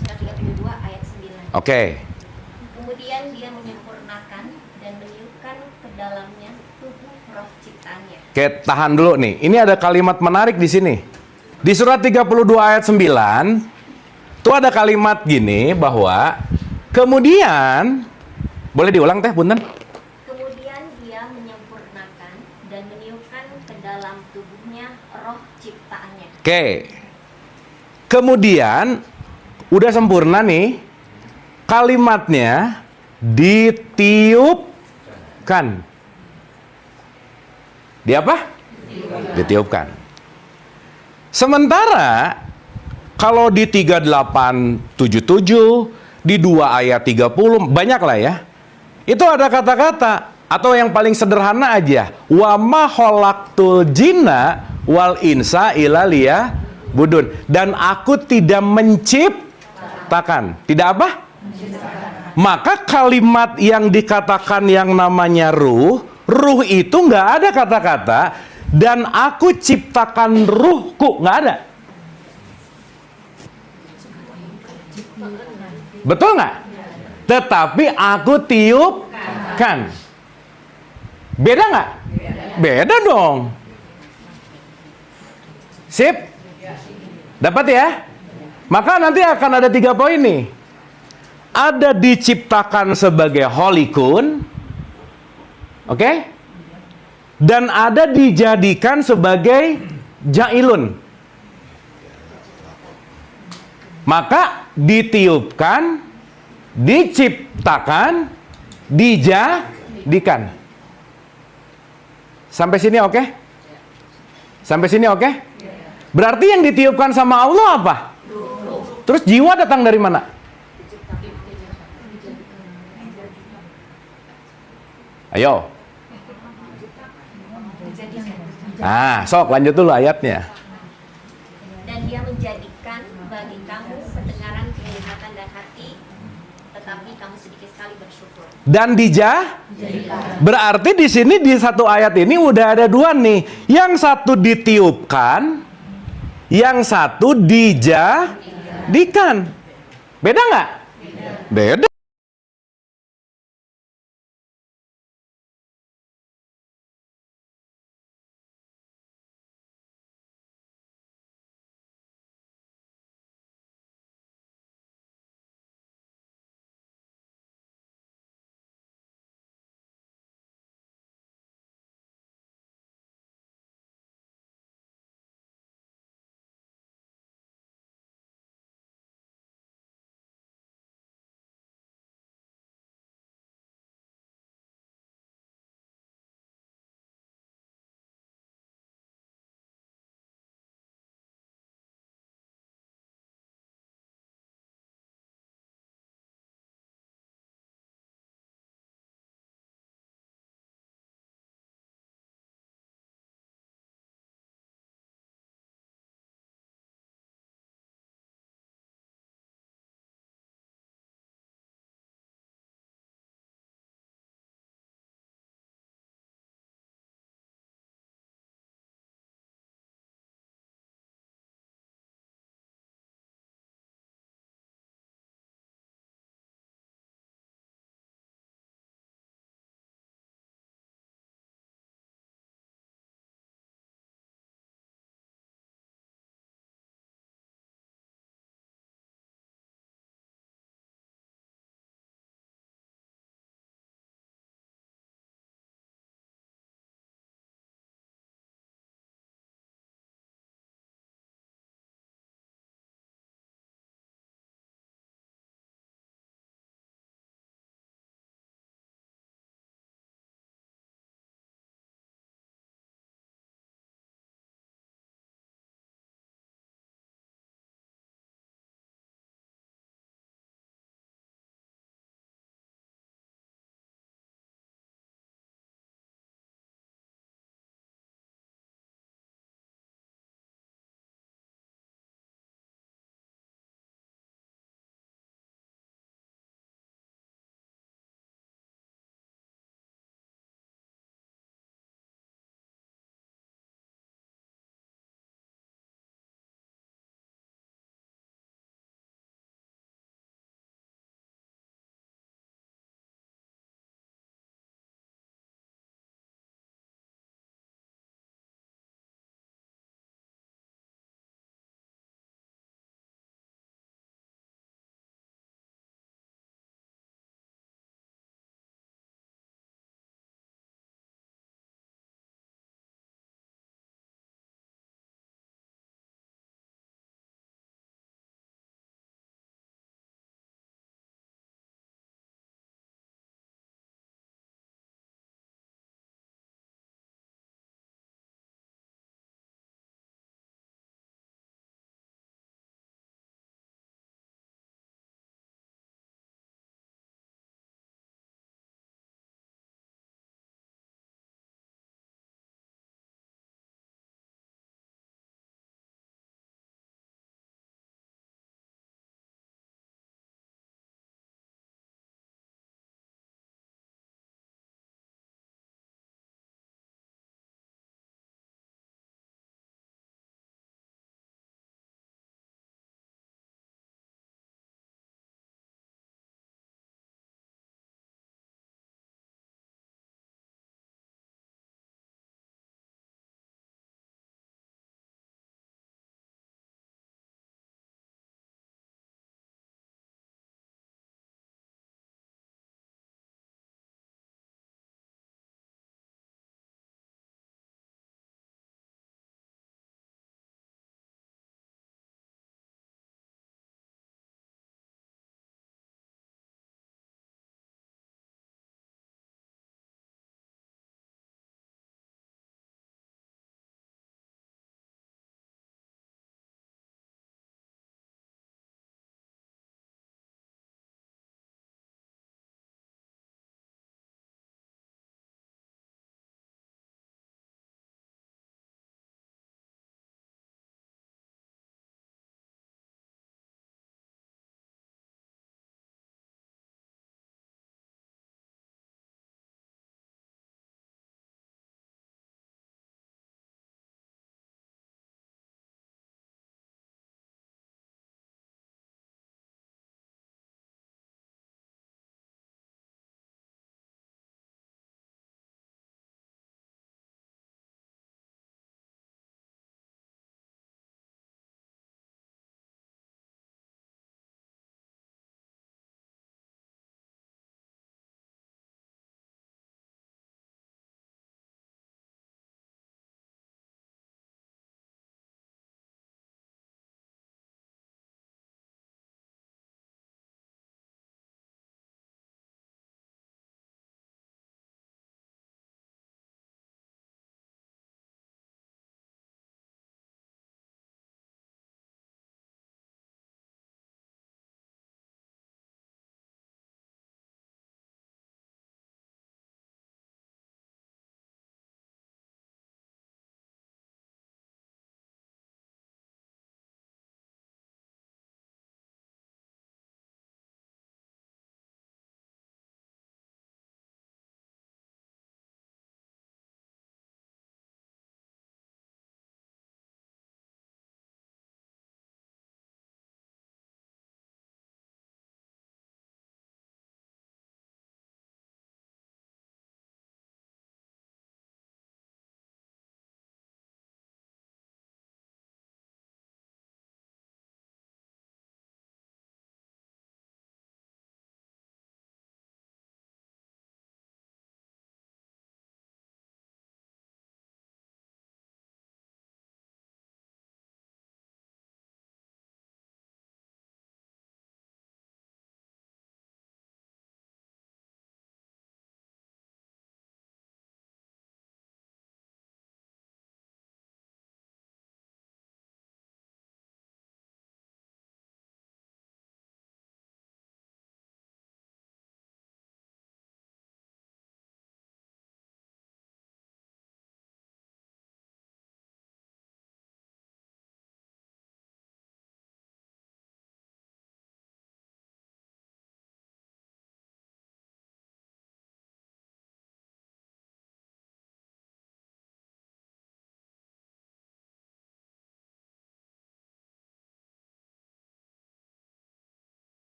surat 32 ayat 9. Oke. Kemudian dia menyempurnakan dan meniupkan ke dalamnya tubuh roh ciptaannya. Oke, tahan dulu nih. Ini ada kalimat menarik di sini. Di surat 32 ayat 9, tuh ada kalimat gini bahwa kemudian, boleh diulang teh, punten? Kemudian dia menyempurnakan dan meniupkan ke dalam tubuhnya roh ciptaannya. Oke. Kemudian udah sempurna nih. Kalimatnya ditiupkan. Di apa? Ditiupkan. Sementara kalau di 3877, di 2 ayat 30, banyak lah ya. Itu ada kata-kata, atau yang paling sederhana aja, wa ma khalaqtul jinna wal insa illa liya'budun. Dan aku tidak menciptakan. Tidak apa? Maka kalimat yang dikatakan yang namanya ruh itu nggak ada kata-kata, dan aku ciptakan ruhku, nggak ada. Betul nggak? Tetapi aku tiupkan. Beda nggak? Beda dong. Sip? Dapat ya? Maka nanti akan ada 3 poin nih. Ada diciptakan sebagai holikun, oke? Dan ada dijadikan sebagai jailun. Maka ditiupkan, diciptakan, dijadikan. Sampai sini oke? Sampai sini oke? Berarti yang ditiupkan sama Allah apa? Terus jiwa datang dari mana? Ayo. Sok lanjut dulu ayatnya. Dan dia menjadikan bagi kamu pendengaran, penglihatan dan hati, tetapi kamu sedikit sekali bersyukur. Dan berarti di sini di satu ayat ini udah ada 2 nih. Yang satu ditiupkan, yang satu dijadikan. Beda nggak? Beda.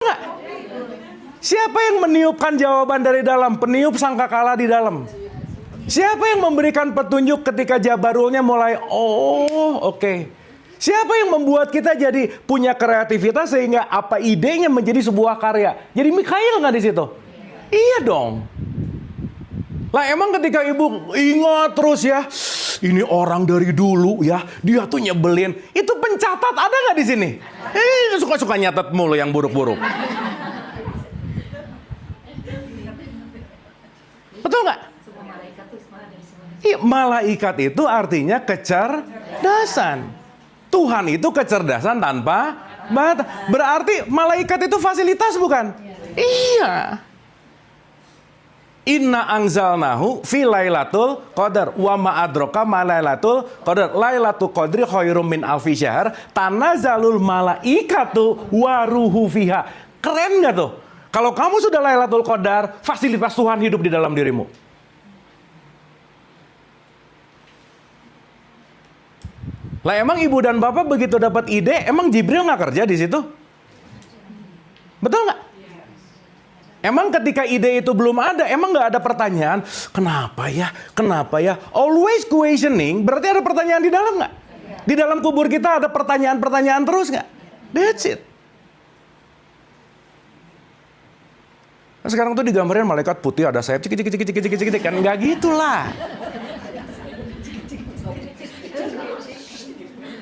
nggak? Siapa yang meniupkan jawaban dari dalam? Peniup sangkakala di dalam. Siapa yang memberikan petunjuk ketika jabarulnya mulai, oke. Siapa yang membuat kita jadi punya kreativitas sehingga apa idenya menjadi sebuah karya? Jadi Mikhail nggak di situ? Iya dong. Lah emang ketika ibu ingat terus ya, ini orang dari dulu ya, dia tuh nyebelin. Itu pencatat ada nggak di sini? Suka-suka nyatet mulu yang buruk-buruk. Betul nggak? Iya, malaikat itu artinya kecerdasan. Tuhan itu kecerdasan tanpa batas. Berarti malaikat itu fasilitas bukan? Iya. Inna anzalnahu fi lailatul qadar wa ma adraka ma lailatul qadar. Lailatul qadri khairum min alfi syahr. Tanazzalul malaikatu wa ruhu fiha. Keren nggak tuh? Kalau kamu sudah Lailatul Qadar, fasilitas Tuhan hidup di dalam dirimu. Lah emang ibu dan bapak begitu dapat ide, emang Jibril nggak kerja di situ? Betul nggak? Emang ketika ide itu belum ada, emang nggak ada pertanyaan, kenapa ya, kenapa ya? Always questioning, berarti ada pertanyaan di dalam nggak? Di dalam kubur kita ada pertanyaan-pertanyaan terus nggak? That's it. Nah, sekarang tuh digambarin malaikat putih ada sayap, cik, kan nggak gitulah.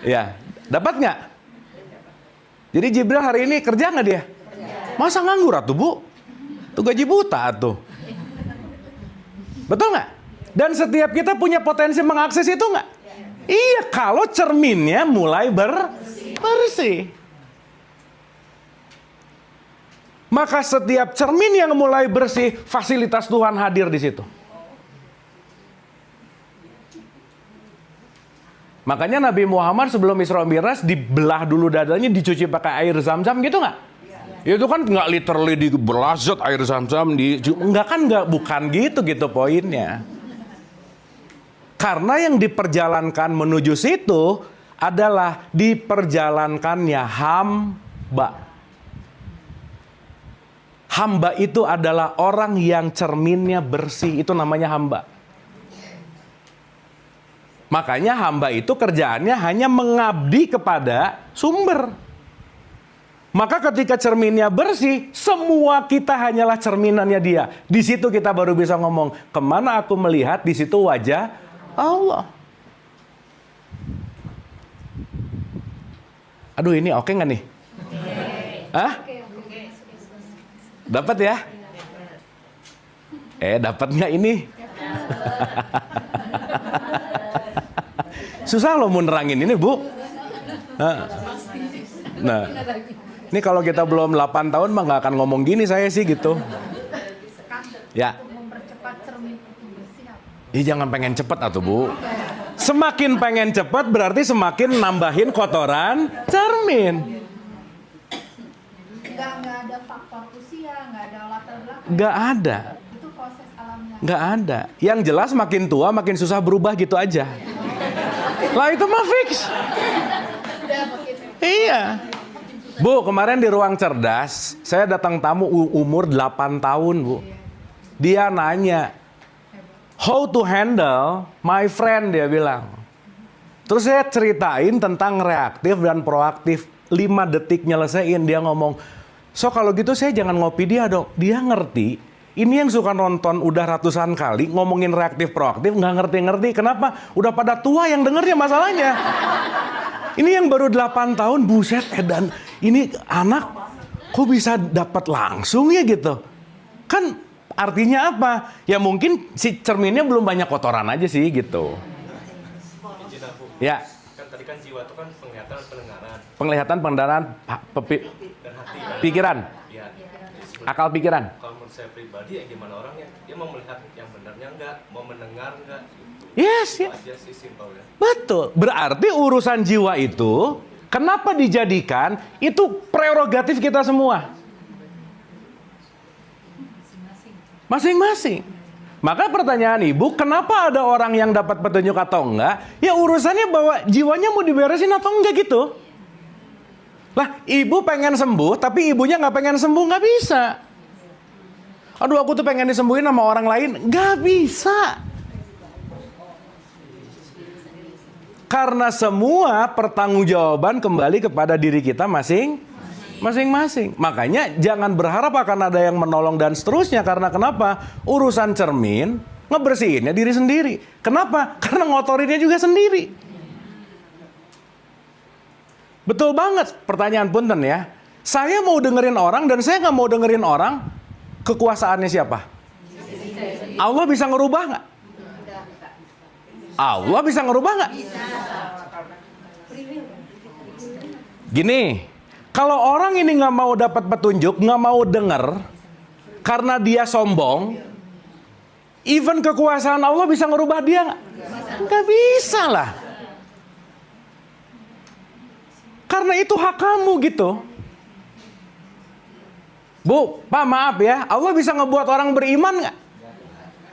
Ya, dapat nggak? Jadi Jibril hari ini kerja nggak dia? Masa nganggur atuh bu? Tuh gaji buta tuh. Betul nggak? Dan setiap kita punya potensi mengakses itu nggak? Iya, kalau cerminnya mulai bersih. Maka setiap cermin yang mulai bersih, fasilitas Tuhan hadir di situ. Makanya Nabi Muhammad sebelum Isra Mi'raj dibelah dulu dadanya, dicuci pakai air zam-zam gitu nggak? Itu kan nggak literally dibelasot air zam-zam, bukan gitu poinnya. Karena yang diperjalankan menuju situ adalah diperjalankannya hamba. Hamba itu adalah orang yang cerminnya bersih, itu namanya hamba. Makanya hamba itu kerjaannya hanya mengabdi kepada sumber. Maka ketika cerminnya bersih, semua kita hanyalah cerminannya dia. Di situ kita baru bisa ngomong, kemana aku melihat, di situ wajah Allah. Aduh, ini oke nggak nih? Hah? Dapat ya? Dapat nggak ini? Susah loh mau nerangin ini, Bu. Nah, ini kalau kita belum 8 tahun mah nggak akan ngomong gini saya sih gitu. Ya. Jangan pengen cepet atuh, Bu. Semakin pengen cepet berarti semakin nambahin kotoran cermin. Nggak ada faktor usia, nggak ada latar belakang. Nggak ada. Itu proses alamnya. Nggak ada. Yang jelas makin tua makin susah berubah gitu aja. Lah itu mah fix. Iya. Bu, kemarin di ruang cerdas, saya datang tamu umur 8 tahun, Bu. Dia nanya, how to handle my friend, dia bilang. Terus saya ceritain tentang reaktif dan proaktif. 5 detik nyelesain, dia ngomong, so kalau gitu saya jangan ngopi dia dong. Dia ngerti. Ini yang suka nonton udah ratusan kali ngomongin reaktif proaktif nggak ngerti-ngerti. Kenapa? Udah pada tua yang dengernya masalahnya. Ini yang baru 8 tahun, buset dan ini anak kok bisa dapat langsung ya gitu. Kan artinya apa? Ya mungkin si cerminnya belum banyak kotoran aja sih gitu. Ya. Kan tadi kan jiwa itu kan penglihatan, pendengaran. Penglihatan, pendengaran, Dan hati. Kan? pikiran. Ya. Akal pikiran. Kalau menurut saya pribadi ya gimana orangnya? Dia mau melihat yang benarnya enggak, mau mendengar enggak gitu. Yes, Itu yes. aja sih simpelnya. Betul. Berarti urusan jiwa itu kenapa dijadikan itu prerogatif kita semua. Masing-masing. Maka pertanyaan ibu, kenapa ada orang yang dapat petunjuk atau enggak? Ya urusannya bahwa jiwanya mau diberesin atau enggak gitu. Lah, ibu pengen sembuh, tapi ibunya nggak pengen sembuh, nggak bisa. Aduh, aku tuh pengen disembuhin sama orang lain, nggak bisa. Karena semua pertanggungjawaban kembali kepada diri kita masing-masing. Makanya jangan berharap akan ada yang menolong dan seterusnya. Karena kenapa? Urusan cermin, ngebersihinnya diri sendiri. Kenapa? Karena ngotorinnya juga sendiri. Betul banget pertanyaan punten ya. Saya mau dengerin orang dan saya nggak mau dengerin orang. Kekuasaannya siapa? Allah bisa ngerubah nggak? Allah bisa ngerubah nggak? Gini, kalau orang ini nggak mau dapat petunjuk, nggak mau denger, karena dia sombong, even kekuasaan Allah bisa ngerubah dia nggak? Nggak bisa lah. Karena itu hak kamu gitu. Bu, Pak maaf ya, Allah bisa ngebuat orang beriman nggak?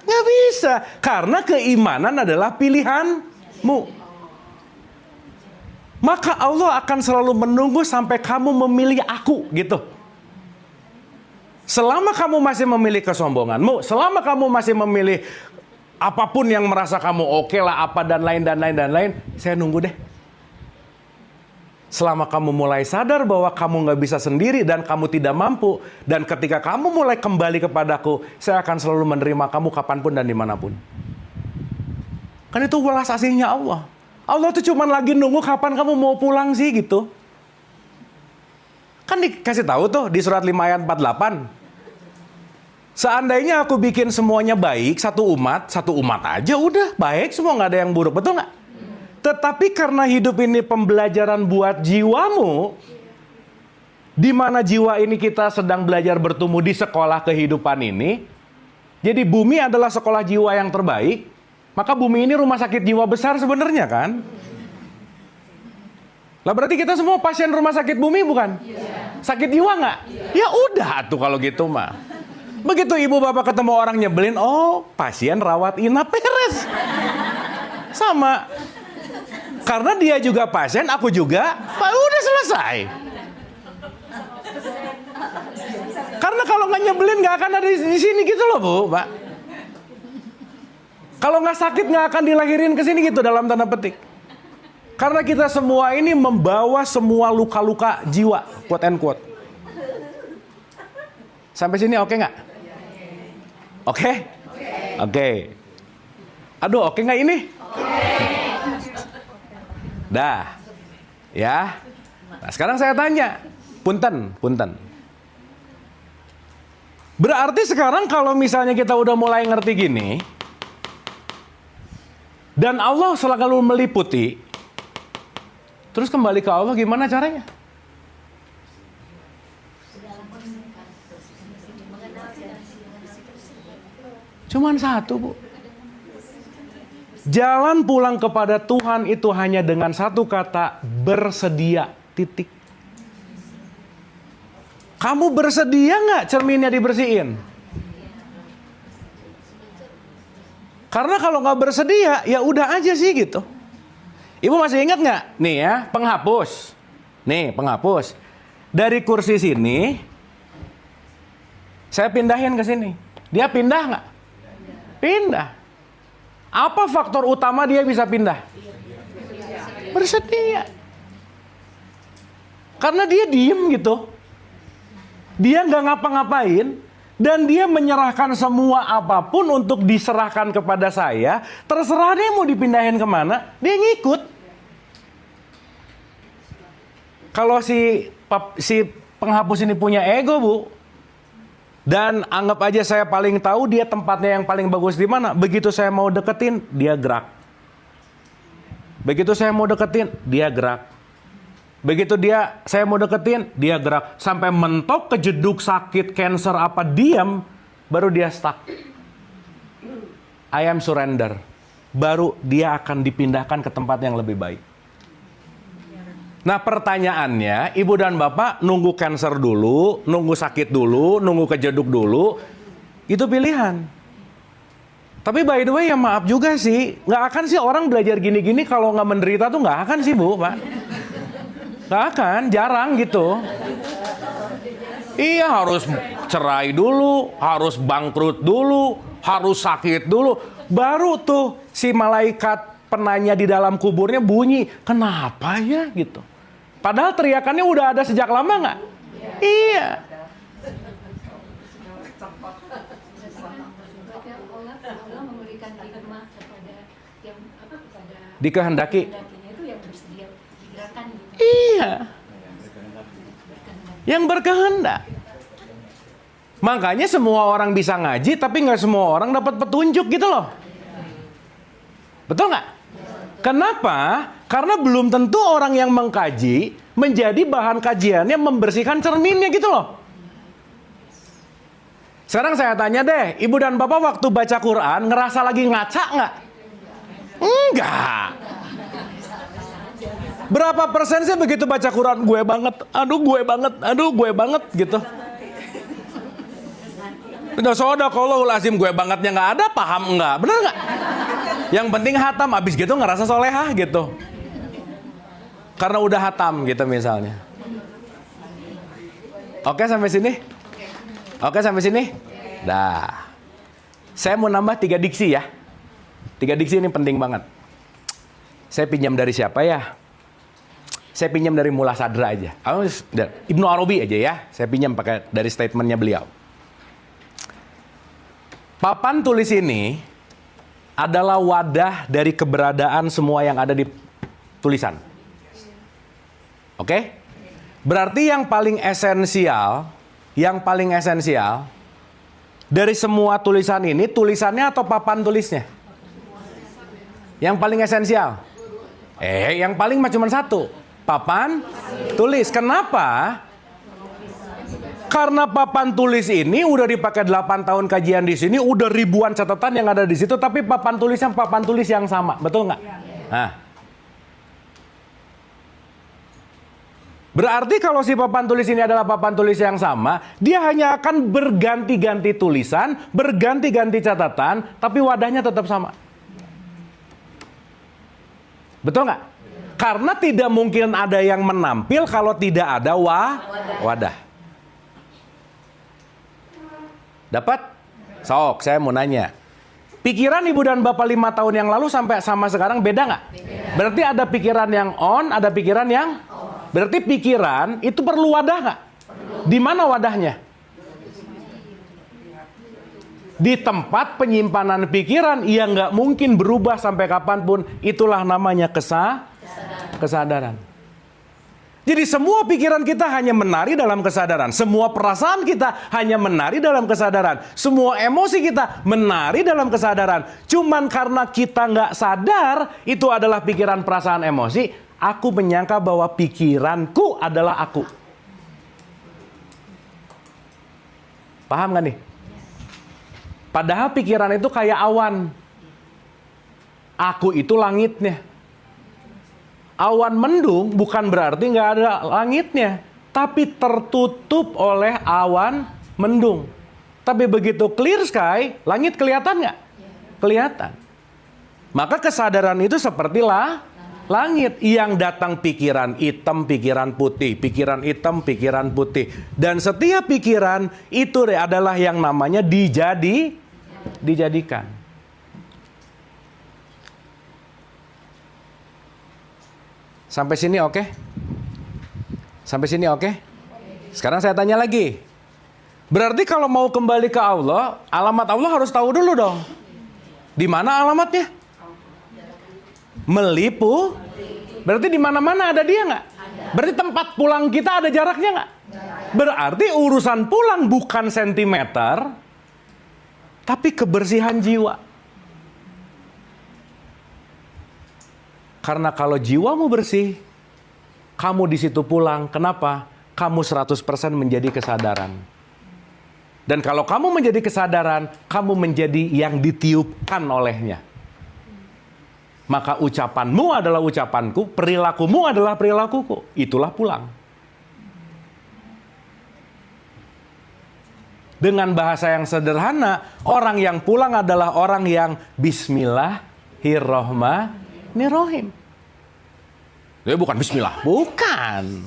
Nggak bisa. Karena keimanan adalah pilihanmu. Maka Allah akan selalu menunggu sampai kamu memilih aku gitu. Selama kamu masih memilih kesombonganmu, selama kamu masih memilih apapun yang merasa kamu oke lah, apa dan lain, saya nunggu deh. Selama kamu mulai sadar bahwa kamu nggak bisa sendiri dan kamu tidak mampu, dan ketika kamu mulai kembali kepadaku, saya akan selalu menerima kamu kapanpun dan dimanapun. Kan itu welas asihnya Allah. Allah tuh cuman lagi nunggu kapan kamu mau pulang sih gitu. Kan dikasih tahu tuh di surat 5 ayat 48. Seandainya aku bikin semuanya baik, satu umat aja udah baik semua, nggak ada yang buruk, betul nggak? Tetapi karena hidup ini pembelajaran buat jiwamu, di mana jiwa ini kita sedang belajar bertumbuh di sekolah kehidupan ini. Jadi bumi adalah sekolah jiwa yang terbaik. Maka bumi ini rumah sakit jiwa besar sebenarnya kan? Lah berarti kita semua pasien rumah sakit bumi bukan? Sakit jiwa nggak? Ya udah tuh kalau gitu mah. Begitu ibu bapak ketemu orang nyebelin, oh pasien rawat inap, beres. Sama. Karena dia juga pasien, aku juga, udah selesai. Karena kalau nggak nyebelin nggak akan ada di sini gitu loh Bu, Pak. Kalau nggak sakit nggak akan dilahirin ke sini gitu dalam tanda petik. Karena kita semua ini membawa semua luka-luka jiwa, quote and quote. Sampai sini oke nggak? Oke? Oke. Aduh, oke nggak ini? Dah, ya. Nah, sekarang saya tanya, punten. Berarti sekarang kalau misalnya kita udah mulai ngerti gini, dan Allah selalu meliputi, terus kembali ke Allah gimana caranya? Cuman satu, Bu. Jalan pulang kepada Tuhan itu hanya dengan satu kata, bersedia, titik. Kamu bersedia nggak cerminnya dibersihin? Karena kalau nggak bersedia, ya udah aja sih gitu. Ibu masih ingat nggak? Nih ya, penghapus. Nih, penghapus. Dari kursi sini, saya pindahin ke sini. Dia pindah nggak? Pindah. Apa faktor utama dia bisa pindah? Bersedia. Karena dia diem gitu. Dia nggak ngapa-ngapain. Dan dia menyerahkan semua apapun untuk diserahkan kepada saya. Terserah dia mau dipindahin kemana, dia ngikut. Kalau si penghapus ini punya ego, Bu. Dan anggap aja saya paling tahu dia tempatnya yang paling bagus di mana. Begitu saya mau deketin, dia gerak. Begitu saya mau deketin, dia gerak. Begitu saya mau deketin, dia gerak. Sampai mentok, kejeduk, sakit, cancer, apa, diam. Baru dia stuck. I am surrender. Baru dia akan dipindahkan ke tempat yang lebih baik. Nah pertanyaannya, ibu dan bapak nunggu cancer dulu, nunggu sakit dulu, nunggu kejeduk dulu. Itu pilihan. Tapi by the way ya maaf juga sih, nggak akan sih orang belajar gini-gini kalau nggak menderita tuh nggak akan sih Bu, Pak. Nggak akan, jarang gitu. Iya, harus cerai dulu, harus bangkrut dulu, harus sakit dulu. Baru tuh si malaikat penanya di dalam kuburnya bunyi. Kenapa ya gitu? Padahal teriakannya udah ada sejak lama nggak? Iya. Allah memberikan hikmah kepada yang kepada Dikehendaki. kehendakinya itu yang bersedia digerakkan gitu. Iya. Yang berkehendak. Makanya semua orang bisa ngaji, tapi nggak semua orang dapat petunjuk gitu loh. Betul nggak? Kenapa? Karena belum tentu orang yang mengkaji menjadi bahan kajiannya membersihkan cerminnya gitu loh. Sekarang saya tanya deh, ibu dan bapak waktu baca Quran ngerasa lagi ngaca nggak? Enggak. Berapa persen sih begitu baca Quran? Gue banget, aduh gue banget, aduh gue banget gitu. Udah sodaqallahul azim, gue bangetnya nggak ada, paham nggak? Bener nggak? Yang penting hatam, abis gitu ngerasa solehah gitu. Karena udah hatam gitu misalnya. Oke sampai sini? Oke sampai sini? Dah. Saya mau nambah 3 diksi ya. 3 diksi ini penting banget. Saya pinjam dari siapa ya? Saya pinjam dari Mullah Sadra aja. Ibnu Arabi aja ya. Saya pinjam pakai dari statementnya beliau. Papan tulis ini adalah wadah dari keberadaan semua yang ada di tulisan. Oke? Berarti yang paling esensial dari semua tulisan ini, tulisannya atau papan tulisnya? Yang paling esensial? Yang paling cuma satu. Papan tulis. Kenapa? Karena papan tulis ini udah dipakai 8 tahun kajian di sini, udah ribuan catatan yang ada di situ, tapi papan tulisnya papan tulis yang sama, betul nggak? Nah, berarti kalau si papan tulis ini adalah papan tulis yang sama, dia hanya akan berganti-ganti tulisan, berganti-ganti catatan, tapi wadahnya tetap sama. Betul nggak? Karena tidak mungkin ada yang menampil kalau tidak ada wadah. Dapat? Sok, saya mau nanya. Pikiran ibu dan bapak 5 tahun yang lalu sampai sama sekarang beda nggak? Berarti ada pikiran yang on, ada pikiran yang off. Berarti pikiran itu perlu wadah nggak? Di mana wadahnya? Di tempat penyimpanan pikiran yang nggak mungkin berubah sampai kapanpun. Itulah namanya kesadaran. Jadi semua pikiran kita hanya menari dalam kesadaran. Semua perasaan kita hanya menari dalam kesadaran. Semua emosi kita menari dalam kesadaran. Cuman karena kita nggak sadar itu adalah pikiran, perasaan, emosi, aku menyangka bahwa pikiranku adalah aku. Paham nggak nih? Padahal pikiran itu kayak awan. Aku itu langitnya. Awan mendung bukan berarti nggak ada langitnya, tapi tertutup oleh awan mendung. Tapi begitu clear sky, langit kelihatan nggak? Kelihatan. Maka kesadaran itu sepertilah langit yang datang pikiran hitam, pikiran putih, pikiran hitam, pikiran putih. Dan setiap pikiran itu adalah yang namanya dijadikan. Sampai sini oke? Sampai sini oke? Sekarang saya tanya lagi. Berarti kalau mau kembali ke Allah, alamat Allah harus tahu dulu dong. Di mana alamatnya? Melipu. Berarti di mana-mana ada dia nggak? Berarti tempat pulang kita ada jaraknya nggak? Berarti urusan pulang bukan sentimeter, tapi kebersihan jiwa. Karena kalau jiwamu bersih, kamu di situ pulang. Kenapa? Kamu 100% menjadi kesadaran. Dan kalau kamu menjadi kesadaran, kamu menjadi yang ditiupkan olehnya. Maka ucapanmu adalah ucapanku, perilakumu adalah perilakuku. Itulah pulang. Dengan bahasa yang sederhana, orang yang pulang adalah orang yang Bismillahirrahmanirrahim. Ya bukan bismillah, bukan.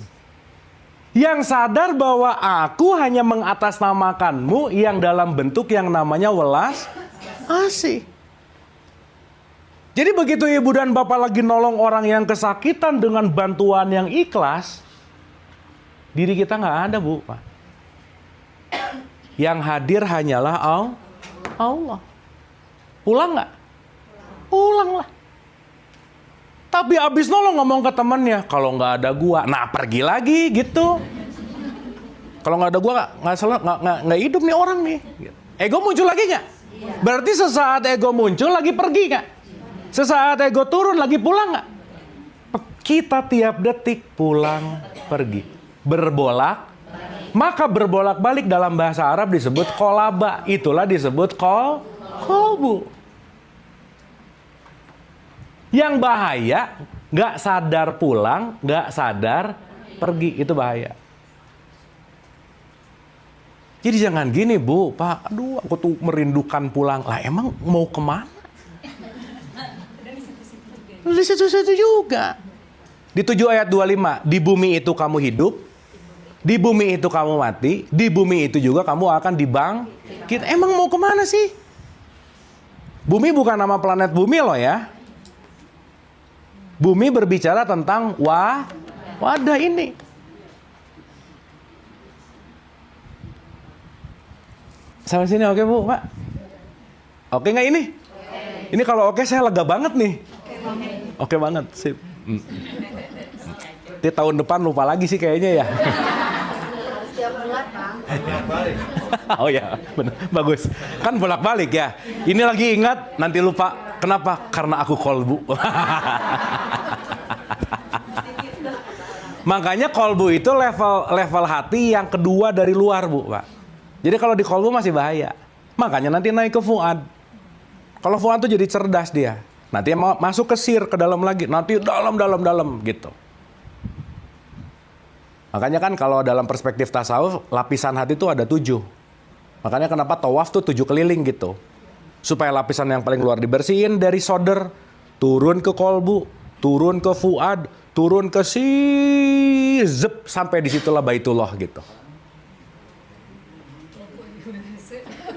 Yang sadar bahwa aku hanya mengatasnamakanmu yang dalam bentuk yang namanya welas asih. Jadi begitu ibu dan bapak lagi nolong orang yang kesakitan dengan bantuan yang ikhlas, diri kita nggak ada, Bu, Pak. Yang hadir hanyalah Allah. Pulang nggak? Pulang lah. Tapi abis nolong ngomong ke temennya, kalau nggak ada gua, nah pergi lagi gitu. Kalau nggak ada gua nggak hidup nih orang nih. Ego muncul lagi nggak? Berarti sesaat ego muncul lagi pergi nggak? Sesaat ego turun lagi pulang nggak? Kita tiap detik pulang pergi, berbolak. Maka berbolak balik dalam bahasa Arab disebut kolaba. Itulah disebut kolbu. Yang bahaya, nggak sadar pulang, nggak sadar pergi, itu bahaya. Jadi jangan gini, Bu, Pak, aduh aku tuh merindukan pulang. Lah emang mau kemana? Di situ-situ juga. Di 7 ayat 25, di bumi itu kamu hidup, di bumi itu kamu mati, di bumi itu juga kamu akan dibangkit. Emang mau kemana sih? Bumi bukan nama planet bumi loh ya. Bumi berbicara tentang wadah ini. Sampai sini oke, Bu, Pak? Oke nggak ini? Ini kalau oke saya lega banget nih. Oke banget, sip. Di tahun depan lupa lagi sih kayaknya ya. Setiap bulan, Bang. Oh ya, benar. Bagus. Kan bolak-balik ya. Ini lagi ingat, nanti lupa. Kenapa? Karena aku kolbu. Makanya kolbu itu level hati yang kedua dari luar, Bu, Pak. Jadi kalau di kolbu masih bahaya. Makanya nanti naik ke fuad. Kalau fuad tuh jadi cerdas dia. Nanti mau masuk ke sir, ke dalam lagi. Nanti dalam gitu. Makanya kan kalau dalam perspektif tasawuf, lapisan hati itu ada 7. Makanya kenapa tawaf tuh 7 keliling gitu. Supaya lapisan yang paling luar dibersihin dari soder, turun ke kolbu, turun ke fuad, turun ke zep, sampai disitulah Baitullah gitu.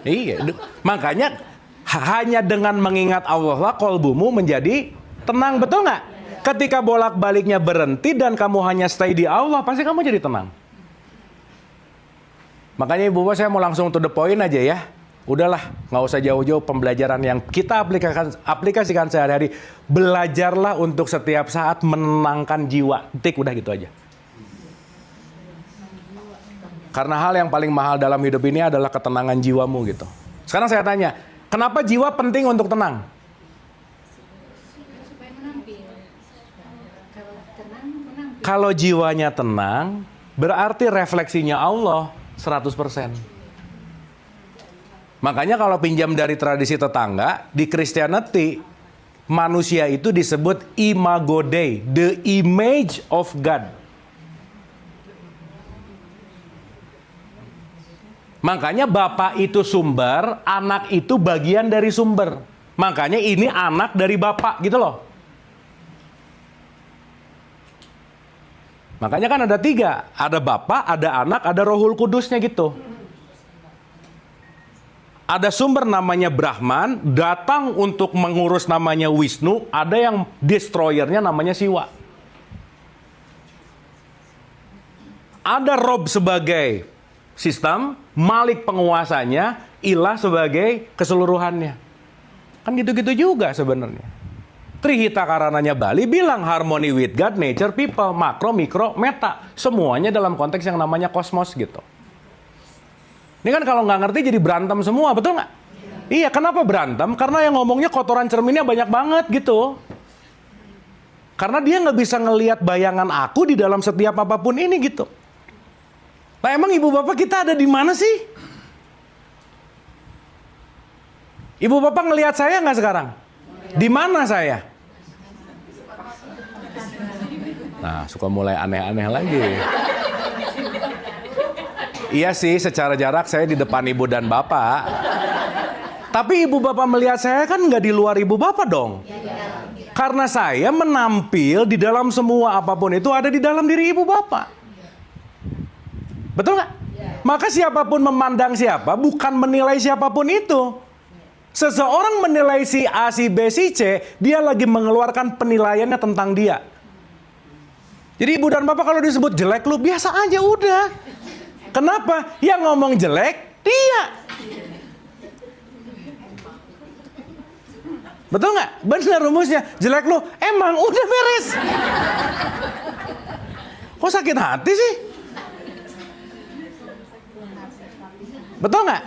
Iya, makanya hanya dengan mengingat Allah lah kolbumu menjadi tenang, betul nggak? Ketika bolak-baliknya berhenti dan kamu hanya stay di Allah, pasti kamu jadi tenang. Makanya Ibu Bapak, saya mau langsung to the point aja ya. Udahlah, nggak usah jauh-jauh pembelajaran yang kita aplikasikan sehari-hari. Belajarlah untuk setiap saat menenangkan jiwa. Tik, udah gitu aja. Karena hal yang paling mahal dalam hidup ini adalah ketenangan jiwamu gitu. Sekarang saya tanya, kenapa jiwa penting untuk tenang? Supaya menampil. Kalau tenang, menampil. Kalau jiwanya tenang, berarti refleksinya Allah 100%. Makanya kalau pinjam dari tradisi tetangga, di Christianity, manusia itu disebut imago Dei, the image of God. Makanya bapak itu sumber, anak itu bagian dari sumber. Makanya ini anak dari bapak gitu loh. Makanya kan ada 3, ada bapak, ada anak, ada Rohul Kudusnya gitu. Ada sumber namanya Brahman, datang untuk mengurus namanya Wisnu, ada yang destroyernya namanya Siwa. Ada Rob sebagai sistem, Malik penguasanya, Ilah sebagai keseluruhannya. Kan gitu-gitu juga sebenarnya. Trihita Karananya Bali bilang harmony with God, nature, people, makro, mikro, meta. Semuanya dalam konteks yang namanya kosmos gitu. Ini kan kalau nggak ngerti jadi berantem semua, betul nggak? Iya, kenapa berantem? Karena yang ngomongnya kotoran cerminnya banyak banget gitu. Karena dia nggak bisa ngelihat bayangan aku di dalam setiap apapun ini gitu. Nah emang ibu bapak kita ada di mana sih? Ibu bapak ngelihat saya nggak sekarang? Di mana saya? Nah, suka mulai aneh-aneh lagi. Iya sih, secara jarak saya di depan ibu dan bapak. Tapi ibu bapak melihat saya kan nggak di luar ibu bapak dong. Karena saya menampil di dalam semua apapun itu ada di dalam diri ibu bapak. Betul nggak? Maka siapapun memandang siapa, bukan menilai siapapun itu. Seseorang menilai si A, si B, si C, dia lagi mengeluarkan penilaiannya tentang dia. Jadi ibu dan bapak kalau disebut jelek, lu biasa aja udah. Kenapa? Yang ngomong jelek, dia. Betul nggak? Benar rumusnya. Jelek lu, emang udah beres. Kok sakit hati sih? Betul nggak?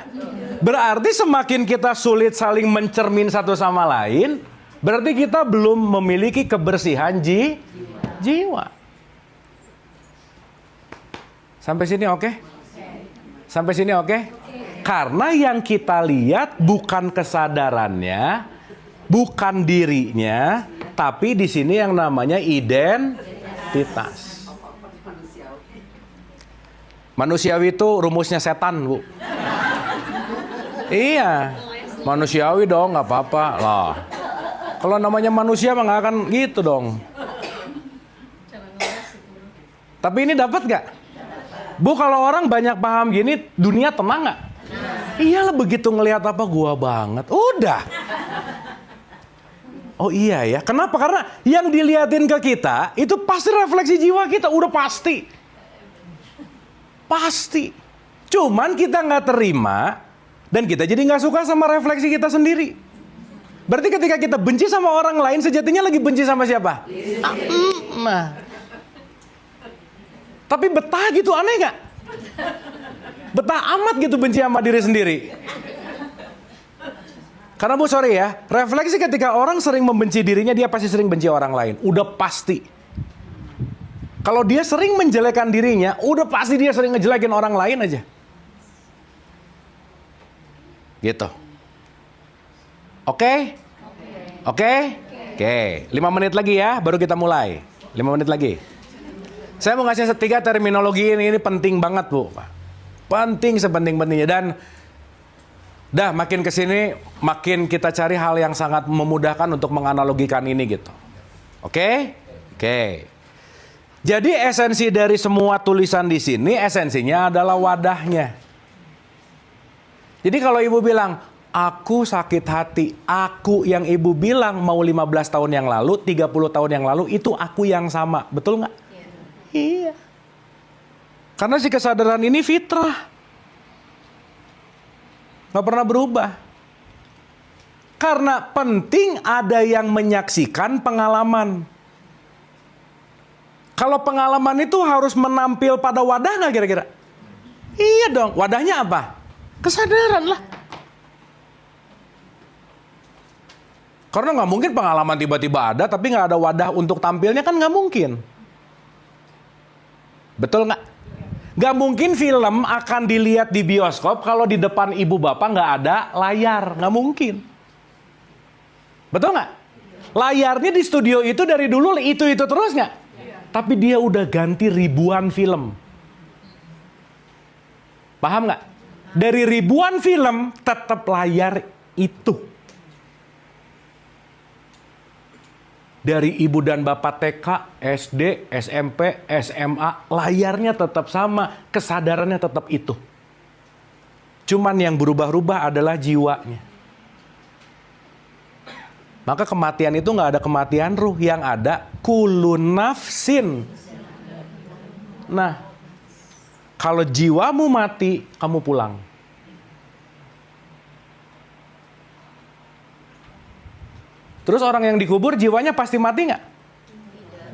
Berarti semakin kita sulit saling mencermin satu sama lain, berarti kita belum memiliki kebersihan jiwa. Sampai sini oke? Sampai sini oke? Karena yang kita lihat bukan kesadarannya, bukan dirinya, tapi di sini yang namanya identitas. Manusiawi itu rumusnya setan, Bu. Iya, manusiawi dong, nggak apa-apa lah. Kalau namanya manusia mah nggak akan gitu dong. Tapi ini dapat nggak? Bu, kalau orang banyak paham gini, dunia tenang nggak? Iyalah, begitu ngelihat apa gua banget, udah. Oh iya ya, kenapa? Karena yang diliatin ke kita itu pasti refleksi jiwa kita, udah pasti. Pasti. Cuman kita nggak terima dan kita jadi nggak suka sama refleksi kita sendiri. Berarti ketika kita benci sama orang lain, sejatinya lagi benci sama siapa? Nah. Tapi betah gitu, aneh nggak? Betah amat gitu benci sama diri sendiri. Karena Bu, sorry ya, refleksi ketika orang sering membenci dirinya, dia pasti sering benci orang lain. Udah pasti. Kalau dia sering menjelekan dirinya, udah pasti dia sering ngejelekin orang lain aja. Gitu. Oke? Oke? Oke. 5 menit lagi ya, baru kita mulai. 5 menit lagi. Saya mau ngasih 3 terminologi ini penting banget, Bu. Penting sepenting-pentingnya. Dan makin kesini, makin kita cari hal yang sangat memudahkan untuk menganalogikan ini gitu. Oke? Oke. Jadi esensi dari semua tulisan di sini, esensinya adalah wadahnya. Jadi kalau ibu bilang, aku sakit hati, aku yang ibu bilang mau 15 tahun yang lalu, 30 tahun yang lalu, itu aku yang sama. Betul nggak? Iya. Karena si kesadaran ini fitrah. Nggak pernah berubah. Karena penting ada yang menyaksikan pengalaman. Kalau pengalaman itu harus menampil pada wadah nggak kira-kira? Iya dong. Wadahnya apa? Kesadaran lah. Karena nggak mungkin pengalaman tiba-tiba ada tapi nggak ada wadah untuk tampilnya, kan nggak mungkin. Betul nggak? Nggak mungkin film akan dilihat di bioskop kalau di depan ibu bapak nggak ada layar. Nggak mungkin. Betul nggak? Layarnya di studio itu dari dulu itu terus nggak? Tapi dia udah ganti ribuan film. Paham nggak? Dari ribuan film tetap layar itu. Dari ibu dan bapak TK, SD, SMP, SMA, layarnya tetap sama, kesadarannya tetap itu. Cuman yang berubah-ubah adalah jiwanya. Maka kematian itu nggak ada kematian ruh, yang ada kulun nafsin. Nah, kalau jiwamu mati, kamu pulang. Terus orang yang dikubur jiwanya pasti mati nggak?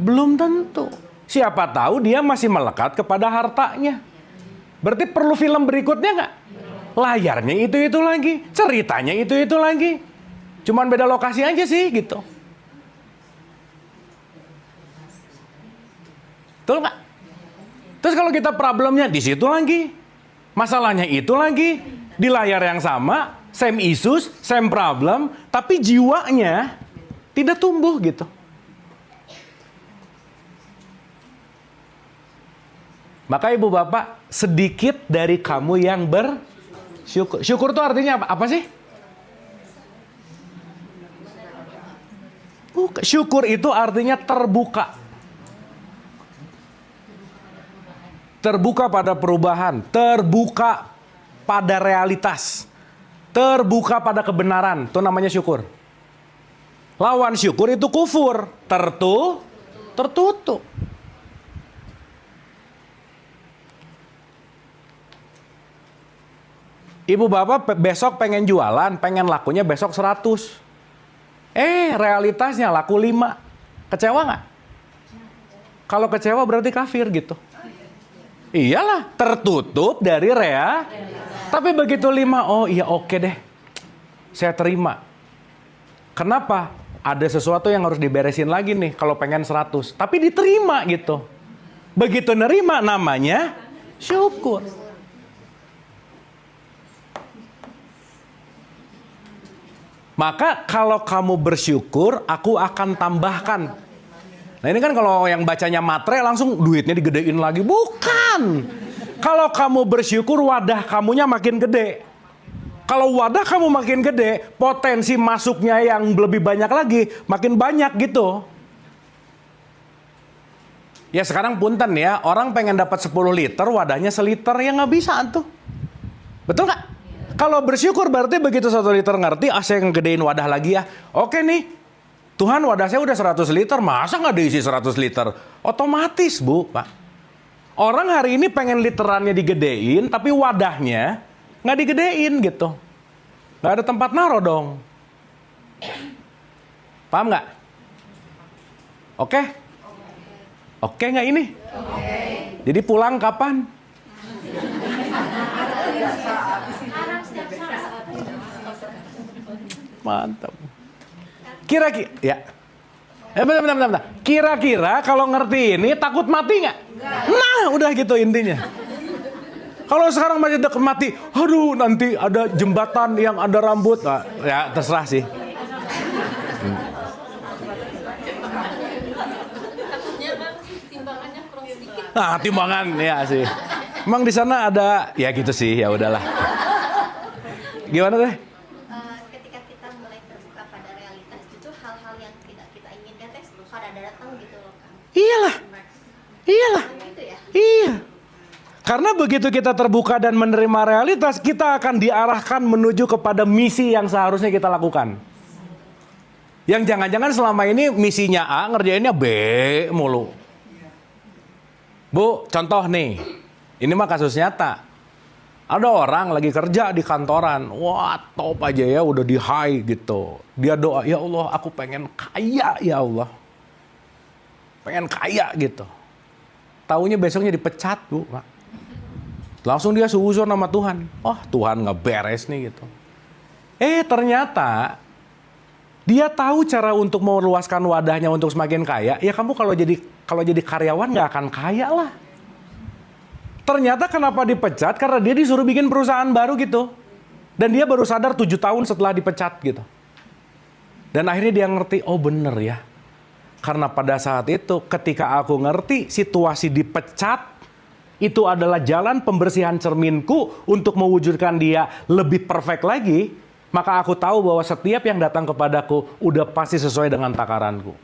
Belum tentu. Siapa tahu dia masih melekat kepada hartanya. Berarti perlu film berikutnya nggak? Layarnya itu lagi, ceritanya itu lagi. Cuman beda lokasi aja sih gitu. Betul nggak? Terus kalau kita problemnya di situ lagi, masalahnya itu lagi, di layar yang sama, same issues, same problem, tapi jiwanya tidak tumbuh gitu. Maka ibu bapak, sedikit dari kamu yang bersyukur. Syukur itu artinya apa? Apa sih? Bukan. Syukur itu artinya terbuka. Terbuka pada perubahan, terbuka pada realitas, terbuka pada kebenaran. Itu namanya syukur. Lawan syukur itu kufur, tertutup. Ibu bapak besok pengen jualan, pengen lakunya besok 100. Realitasnya laku 5. Kecewa nggak? Kalau kecewa berarti kafir gitu. Iyalah, tertutup dari Tapi begitu 5, oh iya oke deh. Saya terima. Kenapa? Ada sesuatu yang harus diberesin lagi nih kalau pengen 100. Tapi diterima gitu. Begitu nerima namanya syukur. Maka kalau kamu bersyukur, aku akan tambahkan. Nah ini kan kalau yang bacanya matre langsung duitnya digedein lagi. Bukan. Kalau kamu bersyukur wadah kamunya makin gede. Kalau wadah kamu makin gede, potensi masuknya yang lebih banyak lagi, makin banyak gitu. Ya sekarang punten ya, orang pengen dapat 10 liter, wadahnya seliter, ya nggak bisa tuh. Betul nggak? Kalau bersyukur berarti begitu 1 liter ngerti, saya ngegedein wadah lagi ya. Oke nih. Tuhan wadah saya udah 100 liter, masa nggak diisi 100 liter? Otomatis Bu, Pak. Orang hari ini pengen literannya digedein, tapi wadahnya nggak digedein gitu. Nggak ada tempat naruh dong. Paham nggak? Oke? Oke nggak ini? Jadi pulang kapan? Mantap. Kira-kira, ya. Bentar. Kira-kira kalau ngerti ini takut mati nggak? Nah, udah gitu intinya. Kalau sekarang masih deket mati, aduh nanti ada jembatan yang ada rambut, nah, ya terserah sih. Takutnya Bang, timbangannya kurang sedikit. Nah, timbangan ya sih. Emang di sana ada, ya gitu sih, ya udahlah. Gimana deh? Ketika kita mulai terbuka pada realitas, itu hal-hal yang tidak kita inginkan pada datang gitu loh Kang. Iyalah. Gitu ya. Iya. Karena begitu kita terbuka dan menerima realitas, kita akan diarahkan menuju kepada misi yang seharusnya kita lakukan. Yang jangan-jangan selama ini misinya A, ngerjainnya B mulu. Bu, contoh nih. Ini mah kasus nyata. Ada orang lagi kerja di kantoran. Wah, top aja ya, udah di high gitu. Dia doa, ya Allah, aku pengen kaya ya Allah. Pengen kaya gitu. Taunya besoknya dipecat, Bu. Langsung dia suuzon sama Tuhan. Oh, Tuhan nggak beres nih gitu. Ternyata dia tahu cara untuk meluaskan wadahnya untuk semakin kaya. Ya kamu kalau jadi karyawan nggak akan kaya lah. Ternyata kenapa dipecat? Karena dia disuruh bikin perusahaan baru gitu. Dan dia baru sadar 7 tahun setelah dipecat gitu. Dan akhirnya dia ngerti, oh bener ya. Karena pada saat itu ketika aku ngerti situasi dipecat, itu adalah jalan pembersihan cerminku untuk mewujudkan dia lebih perfect lagi. Maka aku tahu bahwa setiap yang datang kepadaku udah pasti sesuai dengan takaranku.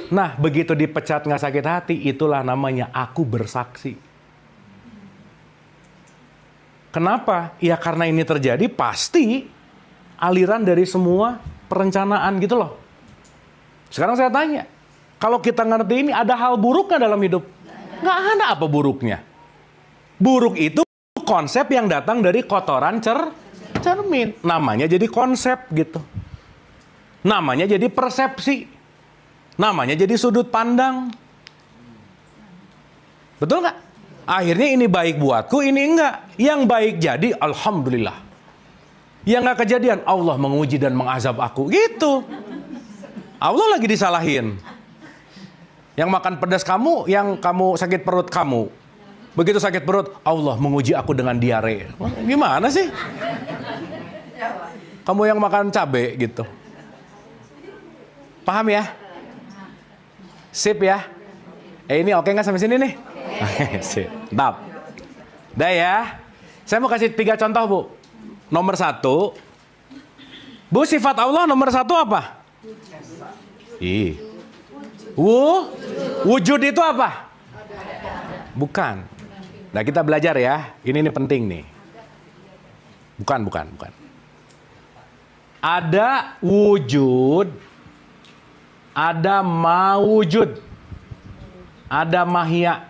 Nah, begitu dipecat nggak sakit hati, itulah namanya aku bersaksi. Kenapa? Ya karena ini terjadi pasti aliran dari semua perencanaan gitu loh. Sekarang saya tanya, kalau kita ngerti ini ada hal buruk nggak dalam hidup? Nggak ada apa buruknya. Buruk itu konsep yang datang dari kotoran cermin. Namanya jadi konsep gitu. Namanya jadi persepsi. Namanya jadi sudut pandang. Betul nggak? Akhirnya ini baik buatku, ini enggak. Yang baik jadi, alhamdulillah. Yang nggak kejadian, Allah menguji dan mengazab aku. Gitu. Allah lagi disalahin. Yang makan pedas kamu, yang kamu sakit perut kamu. Begitu sakit perut, Allah menguji aku dengan diare. Gimana sih? Kamu yang makan cabai gitu. Paham ya? Sip ya? Ini oke nggak sampai sini nih? Sip. Mantap. Udah ya. Saya mau kasih 3 contoh, Bu. Nomor 1. Bu, sifat Allah nomor 1 apa? Wujud itu apa? Bukan. Nah, kita belajar ya. Ini penting nih. Bukan. Ada wujud, ada mawujud, ada mahia.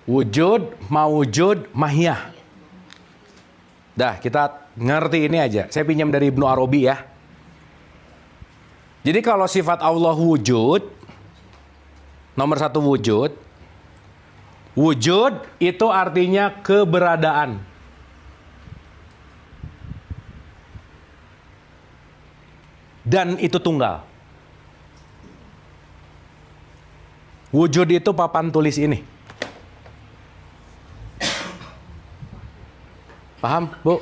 Wujud, mawujud, mahiyah. Dah, kita ngerti ini aja. Saya pinjam dari Ibnu Arabi ya. Jadi kalau sifat Allah wujud, nomor 1 wujud. Wujud itu artinya keberadaan. Dan itu tunggal. Wujud itu papan tulis ini. Paham, Bu?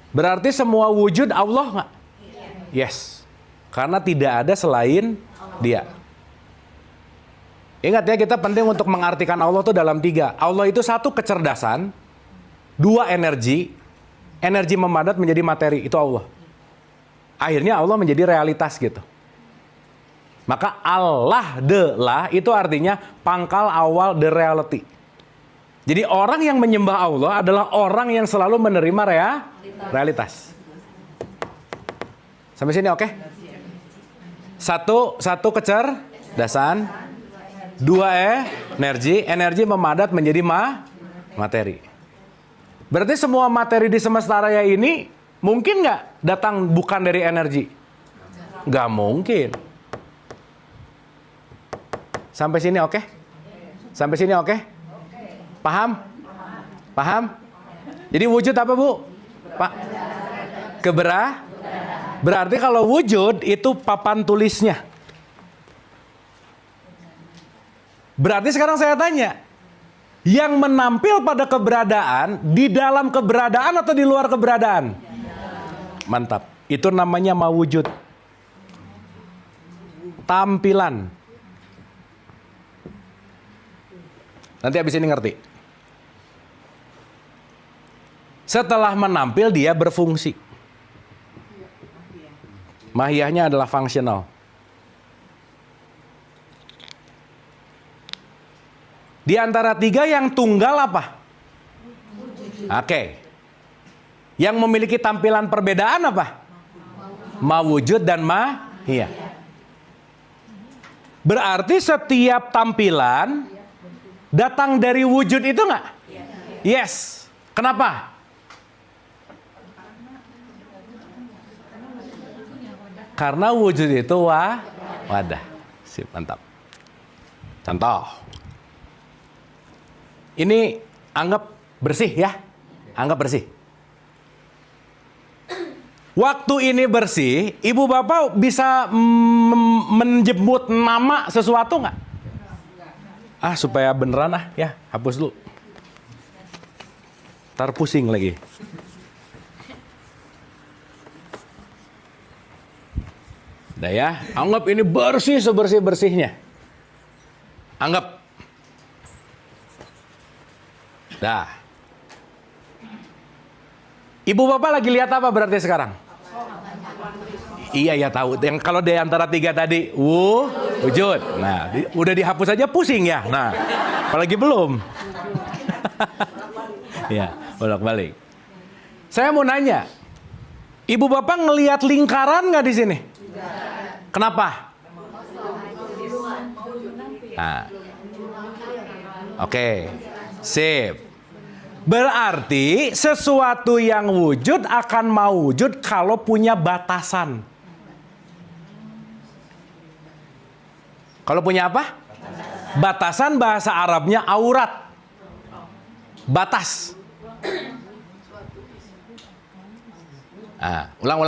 Berarti semua wujud Allah nggak? Yes. Karena tidak ada selain Dia. Ingat ya, kita penting untuk mengartikan Allah itu dalam 3. Allah itu 1 kecerdasan, 2 energi, energi memadat menjadi materi, itu Allah. Akhirnya Allah menjadi realitas gitu. Maka Allah itu artinya pangkal awal the reality. Jadi orang yang menyembah Allah adalah orang yang selalu menerima realitas. Sampai sini oke? 1 kecerdasan, 2 energi memadat menjadi materi. Berarti semua materi di semesta raya ini mungkin nggak datang bukan dari energi? Nggak mungkin. Sampai sini oke? Sampai sini oke? Paham? Jadi wujud apa, Bu? Pak? Berarti kalau wujud itu papan tulisnya. Berarti sekarang saya tanya, yang menampil pada keberadaan, di dalam keberadaan atau di luar keberadaan? Mantap. Itu namanya mawujud. Tampilan. Nanti habis ini ngerti. Setelah menampil dia berfungsi. Mahiyahnya adalah fungsional. Di antara 3 yang tunggal apa? Oke. Yang memiliki tampilan perbedaan apa? Mawujud dan mahiyah. Berarti setiap tampilan datang dari wujud itu nggak? Yes. Kenapa? Karena wujud itu wadah. Sip, mantap. Contoh. Ini anggap bersih ya. Anggap bersih. Waktu ini bersih, ibu bapak bisa menjemput nama sesuatu nggak? Supaya beneran ya, hapus dulu. Ntar pusing lagi. Udah ya, anggap ini bersih sebersih-bersihnya. Anggap. Dah. Ibu bapak lagi lihat apa berarti sekarang? Iya ya tahu. Yang kalau di antara 3 tadi, wujud. Nah, udah dihapus aja pusing ya. Nah, apalagi belum. Ya, bolak-balik. Saya mau nanya, ibu bapak ngelihat lingkaran nggak di sini? Kenapa? Nah. Oke. Sip. Berarti sesuatu yang wujud akan mawujud kalau punya batasan. Kalau punya apa? Batasan bahasa Arabnya aurat. Batas. Ulang.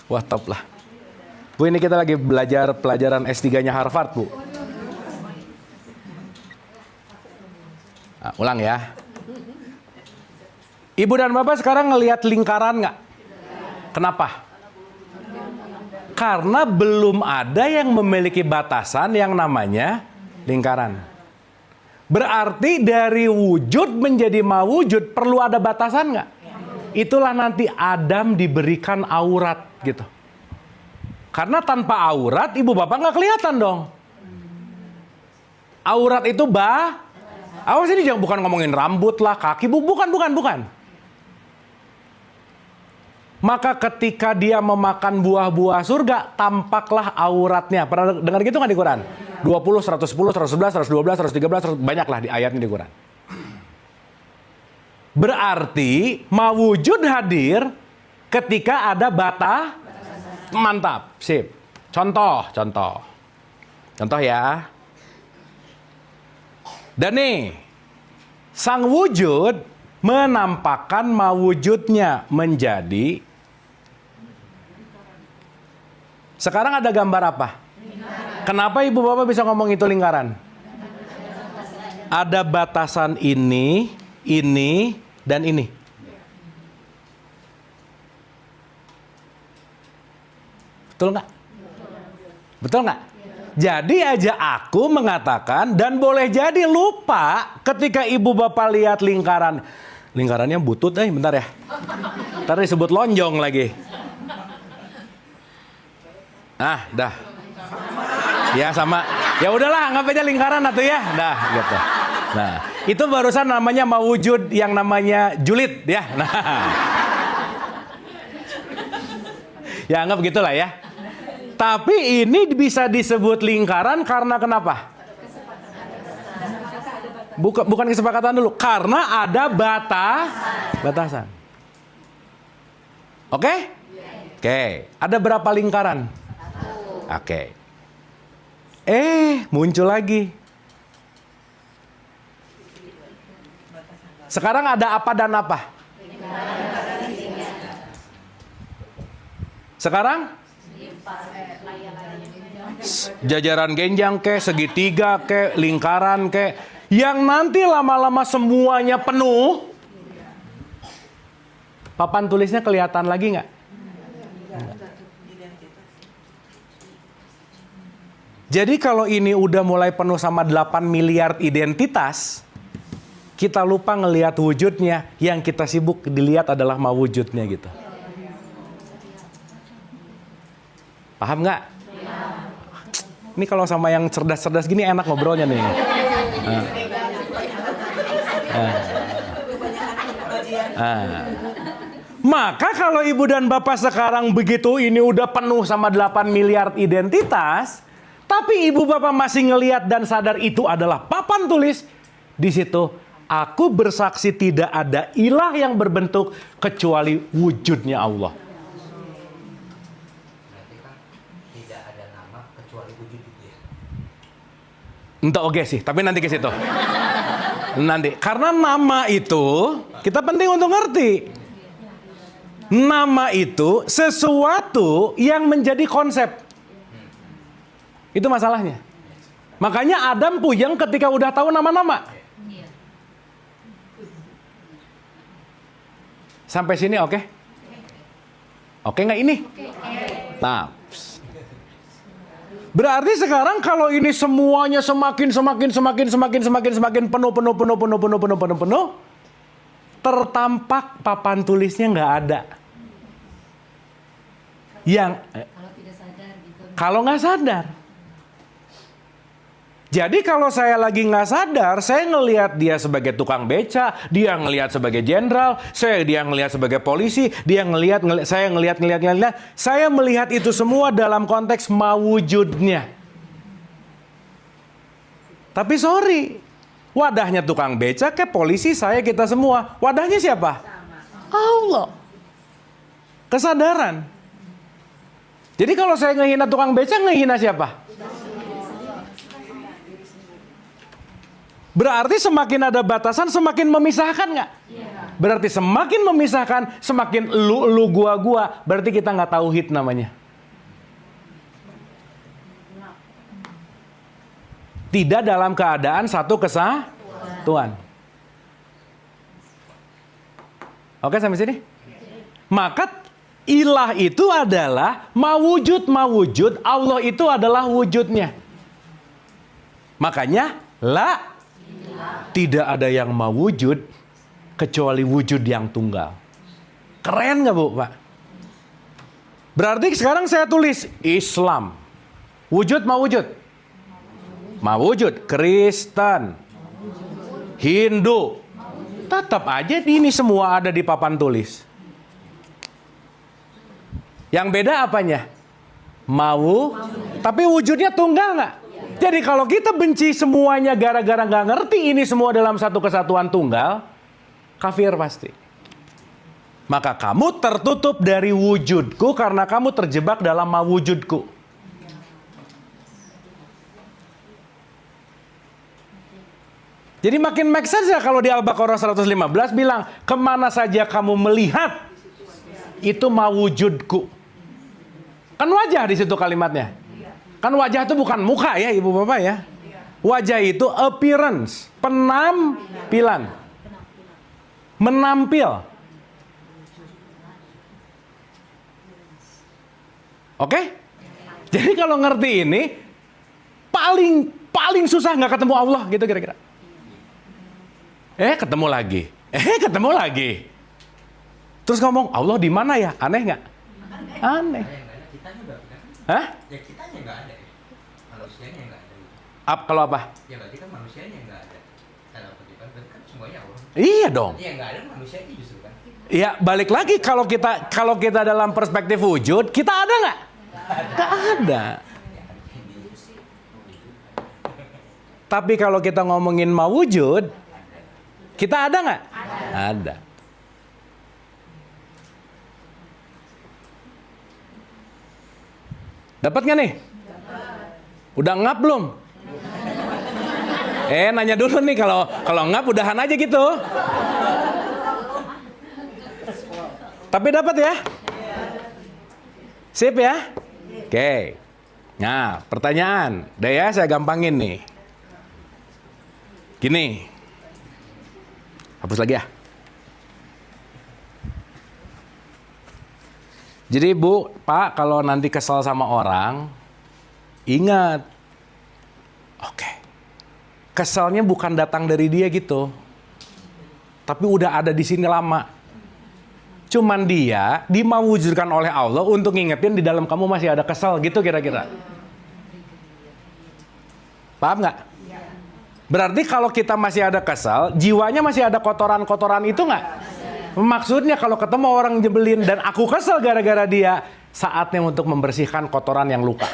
Wah, top lah. Bu, ini kita lagi belajar pelajaran S3-nya Harvard, Bu. Ulang ya. Ibu dan bapak sekarang ngelihat lingkaran nggak? Kenapa? Karena belum ada yang memiliki batasan yang namanya lingkaran. Berarti dari wujud menjadi mawujud perlu ada batasan nggak? Itulah nanti Adam diberikan aurat gitu. Karena tanpa aurat ibu bapak nggak kelihatan dong. Aurat itu awas ini jangan bukan ngomongin rambut lah, kaki, bukan. Maka ketika dia memakan buah-buah surga, tampaklah auratnya. Pernah dengar gitu nggak di Quran? 20, 110, 111, 112, 113, banyak lah di ayatnya di Quran. Berarti mawujud hadir ketika ada mantap, sip. Contoh ya. Dan nih, sang wujud menampakkan mawujudnya menjadi. Sekarang ada gambar apa? Kenapa ibu bapak bisa ngomong itu lingkaran? Ada batasan ini, dan ini. Betul nggak? Jadi aja aku mengatakan dan boleh jadi lupa ketika ibu bapak lihat lingkaran. Lingkarannya butut, bentar ya. Ntar disebut lonjong lagi. Dah. Ya sama. Ya udahlah, anggap aja lingkaran atau ya. Dah, gitu. Nah, itu barusan namanya mawujud yang namanya julid ya. Nah. Ya anggap gitulah ya. Tapi ini bisa disebut lingkaran karena kenapa? Bukan kesepakatan dulu. Karena ada batasan. Oke? Ada berapa lingkaran? Oke. Muncul lagi. Sekarang ada apa dan apa? Sekarang? Jajaran genjang ke, segitiga ke, lingkaran ke, yang nanti lama-lama semuanya penuh. Papan tulisnya kelihatan lagi nggak? Jadi kalau ini udah mulai penuh sama 8 miliar identitas, kita lupa ngelihat wujudnya. Yang kita sibuk dilihat adalah mawujudnya gitu. Paham nggak? Ini kalau sama yang cerdas-cerdas gini enak ngobrolnya nih. Maka kalau ibu dan bapak sekarang begitu ini udah penuh sama 8 miliar identitas, tapi ibu bapak masih ngelihat dan sadar itu adalah papan tulis, di situ aku bersaksi tidak ada ilah yang berbentuk kecuali wujudnya Allah. Entah oke sih, tapi nanti ke situ. Nanti, karena nama itu kita penting untuk ngerti. Nama itu sesuatu yang menjadi konsep. Itu masalahnya. Makanya Adam puyeng ketika udah tahu nama-nama. Sampai sini oke? Oke nggak ini? Nah. Berarti sekarang kalau ini semuanya semakin penuh, tertampak papan tulisnya nggak ada. Yang kalau nggak sadar. Jadi kalau saya lagi nggak sadar, saya ngelihat dia sebagai tukang beca, dia ngelihat sebagai jenderal, dia ngelihat sebagai polisi, saya ngelihat, saya melihat itu semua dalam konteks mawujudnya. Tapi sorry, wadahnya tukang beca, kayak polisi, kita semua, wadahnya siapa? Allah. Kesadaran. Jadi kalau saya ngehina tukang beca, ngehina siapa? Berarti semakin ada batasan, semakin memisahkan nggak? Berarti semakin memisahkan, semakin lu gua. Berarti kita nggak tauhid namanya. Tidak dalam keadaan satu kesatuan. Oke sampai sini? Maka ilah itu adalah mawujud. Allah itu adalah wujudnya. Makanya la Tidak ada yang mewujud kecuali wujud yang tunggal. Keren nggak Bu, Pak? Berarti sekarang saya tulis Islam. Wujud mewujud? Mewujud. Kristen, Hindu, tetap aja ini semua ada di papan tulis. Yang beda apanya? Mau, tapi wujudnya tunggal nggak? Jadi kalau kita benci semuanya gara-gara nggak ngerti ini semua dalam satu kesatuan tunggal, kafir pasti. Maka kamu tertutup dari wujudku karena kamu terjebak dalam mawujudku. Jadi makin make sense ya kalau di Al-Baqarah 115 bilang, kemana saja kamu melihat, itu mawujudku. Kan wajah di situ kalimatnya. Kan wajah itu bukan muka ya Ibu Bapak ya. Wajah itu appearance, penampilan. Menampil. Oke? Jadi kalau ngerti ini, paling susah nggak ketemu Allah gitu kira-kira. Ketemu lagi. Ketemu lagi. Terus ngomong, Allah di mana ya? Aneh nggak? Aneh. Hah? Ya kitanya nggak ada, manusianya nggak ada. Kalau apa? Ya berarti kan manusianya nggak ada. Kalau berarti kan semuanya Allah. Iya dong. Iya nggak ada manusianya justru kan. Ya balik lagi kalau kita dalam perspektif wujud, kita ada nggak? Nggak ada. Tapi kalau kita ngomongin mawujud, kita ada nggak? Ada. Dapat nggak nih? Udah ngap belum? Nanya dulu nih, kalau ngap udahan aja gitu. Tapi dapat ya? Sip ya? Oke. Nah, pertanyaan. Udah ya, saya gampangin nih. Gini. Hapus lagi ya. Jadi Bu, Pak, kalau nanti kesel sama orang, ingat. Oke. Keselnya bukan datang dari dia gitu. Tapi udah ada di sini lama. Cuman dia dimawujudkan oleh Allah untuk ngingetin di dalam kamu masih ada kesel gitu kira-kira. Paham nggak? Berarti kalau kita masih ada kesel, jiwanya masih ada kotoran-kotoran itu nggak? Maksudnya kalau ketemu orang nyebelin dan aku kesel gara-gara dia, saatnya untuk membersihkan kotoran yang luka.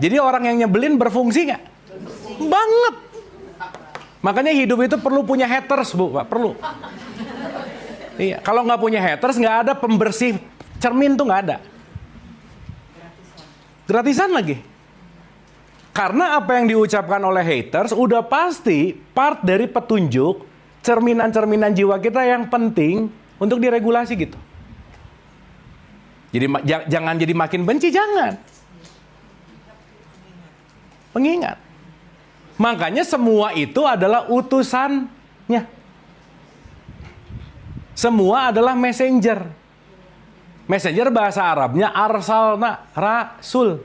Jadi orang yang nyebelin berfungsi nggak? Banget. Makanya hidup itu perlu punya haters, Bu, Pak, perlu. Iya, kalau nggak punya haters, nggak ada pembersih cermin tuh nggak ada. Gratisan lagi. Karena apa yang diucapkan oleh haters udah pasti part dari petunjuk cerminan-cerminan jiwa kita yang penting untuk diregulasi gitu. Jadi jangan jadi makin benci, jangan. Pengingat. Makanya semua itu adalah utusannya. Semua adalah messenger. Messenger bahasa Arabnya arsalna, rasul.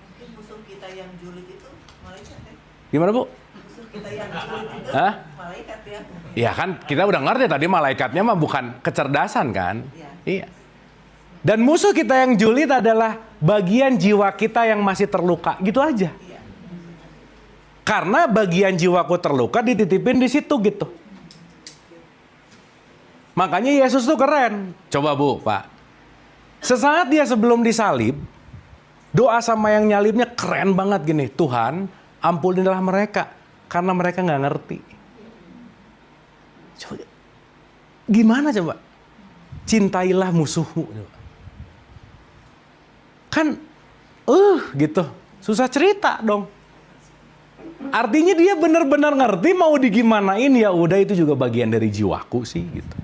Mungkin musuh kita yang julid itu malaikat ya? Gimana Bu? Musuh kita yang julid itu Hah? malaikat ya? Ya kan kita udah ngerti tadi malaikatnya mah bukan kecerdasan kan? Iya. Dan musuh kita yang julid adalah bagian jiwa kita yang masih terluka, gitu aja. Iya. Karena bagian jiwaku terluka dititipin di situ gitu. Makanya Yesus tuh keren. Coba Bu, Pak. Sesaat dia sebelum disalib, doa sama yang nyalibnya keren banget gini. Tuhan, ampunilah mereka karena mereka nggak ngerti. Coba, gimana coba? Cintailah musuhmu. Coba. Kan, gitu. Susah cerita dong. Artinya dia benar-benar ngerti mau digimanain, ya udah itu juga bagian dari jiwaku sih gitu.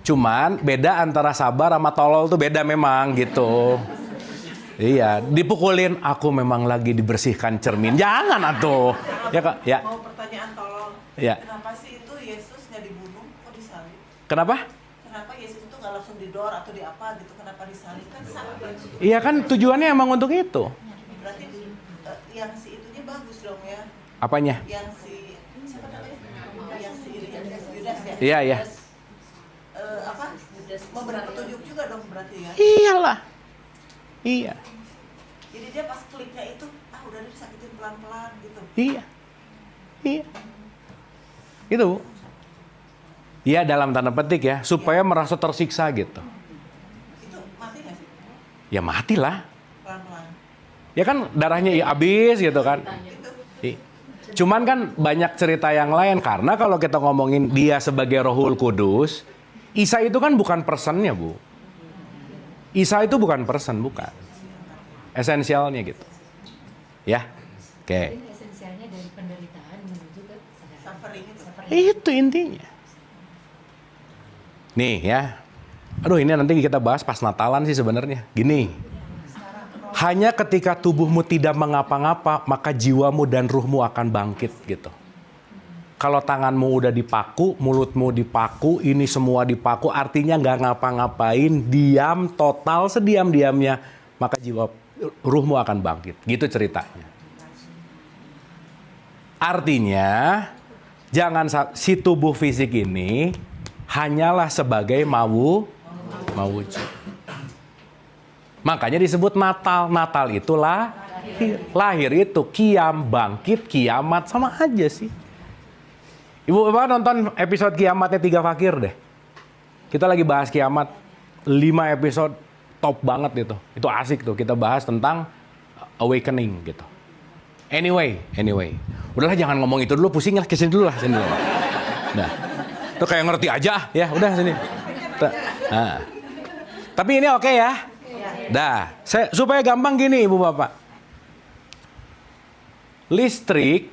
Cuman beda antara sabar sama tolol tuh beda memang gitu. Iya, dipukulin aku memang lagi dibersihkan cermin. Jangan atuh. Ya Kak, ya. Mau pertanyaan tolong. Ya. Kenapa sih itu Yesus nggak dibunuh, kok disalib? Kenapa? Kenapa Yesus itu nggak usah langsung didor atau di apa gitu, kenapa disalin kan sama berarti. Iya kan tujuannya emang untuk itu. Berarti yang si itunya bagus dong ya. Apanya? Yang si siapa namanya? Yang si Yudas ya. Iya, iya. Apa? Memberi petunjuk juga dong berarti ya. Iyalah. Iya. Jadi dia pas kliknya itu, udah disakitin pelan-pelan gitu. Iya. Iya. Itu. Iya dalam tanda petik ya, supaya merasa tersiksa gitu. Itu mati nggak sih? Ya matilah. Pelan-pelan. Ya kan darahnya ya habis gitu kan. Itu. Cuman kan banyak cerita yang lain, karena kalau kita ngomongin dia sebagai Rohul Kudus, Isa itu kan bukan personnya, Bu. Isa itu bukan person, bukan. Esensialnya gitu. Ya. Oke. Esensialnya dari penderitaan menuju ke Suffering itu. Itu intinya. Nih ya. Aduh, ini nanti kita bahas pas Natalan sih sebenarnya. Gini. Hanya ketika tubuhmu tidak mengapa-ngapa, maka jiwamu dan ruhmu akan bangkit gitu. Kalau tanganmu udah dipaku, mulutmu dipaku, ini semua dipaku, artinya nggak ngapa-ngapain, diam total sediam-diamnya, maka ruhmu akan bangkit. Gitu ceritanya. Artinya, jangan si tubuh fisik ini hanyalah sebagai mawujud. Makanya disebut Natal. Natal itulah lahir itu kiam, bangkit, kiamat, sama aja sih. Ibu Bapak nonton episode kiamatnya 3 Fakir deh. Kita lagi bahas kiamat 5 episode top banget itu. Itu asik tuh, kita bahas tentang awakening gitu. Anyway. Udahlah jangan ngomong itu dulu, pusing lah, kesini dulu lah. Sini dulu. Nah, itu kayak ngerti aja ya, udah sini. Nah. Tapi ini oke ya. Dah, supaya gampang gini Ibu Bapak. Listrik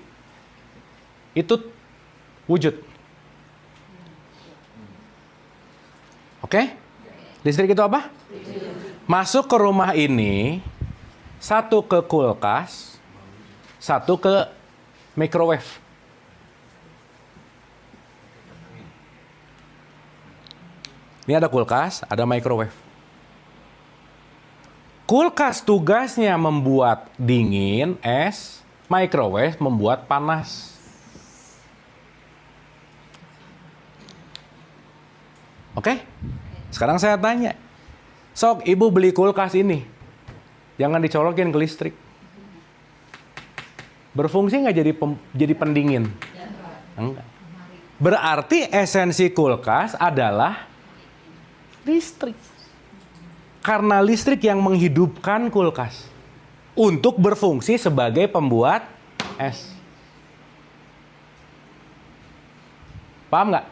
itu wujud. Oke? Listrik itu apa? Masuk ke rumah ini, satu ke kulkas, satu ke microwave. Ini ada kulkas, ada microwave. Kulkas tugasnya membuat dingin, es, microwave membuat panas. Oke? Sekarang saya tanya. Sok, ibu beli kulkas ini. Jangan dicolokin ke listrik. Berfungsi nggak jadi pendingin? Enggak. Berarti esensi kulkas adalah listrik. Karena listrik yang menghidupkan kulkas untuk berfungsi sebagai pembuat es. Paham nggak?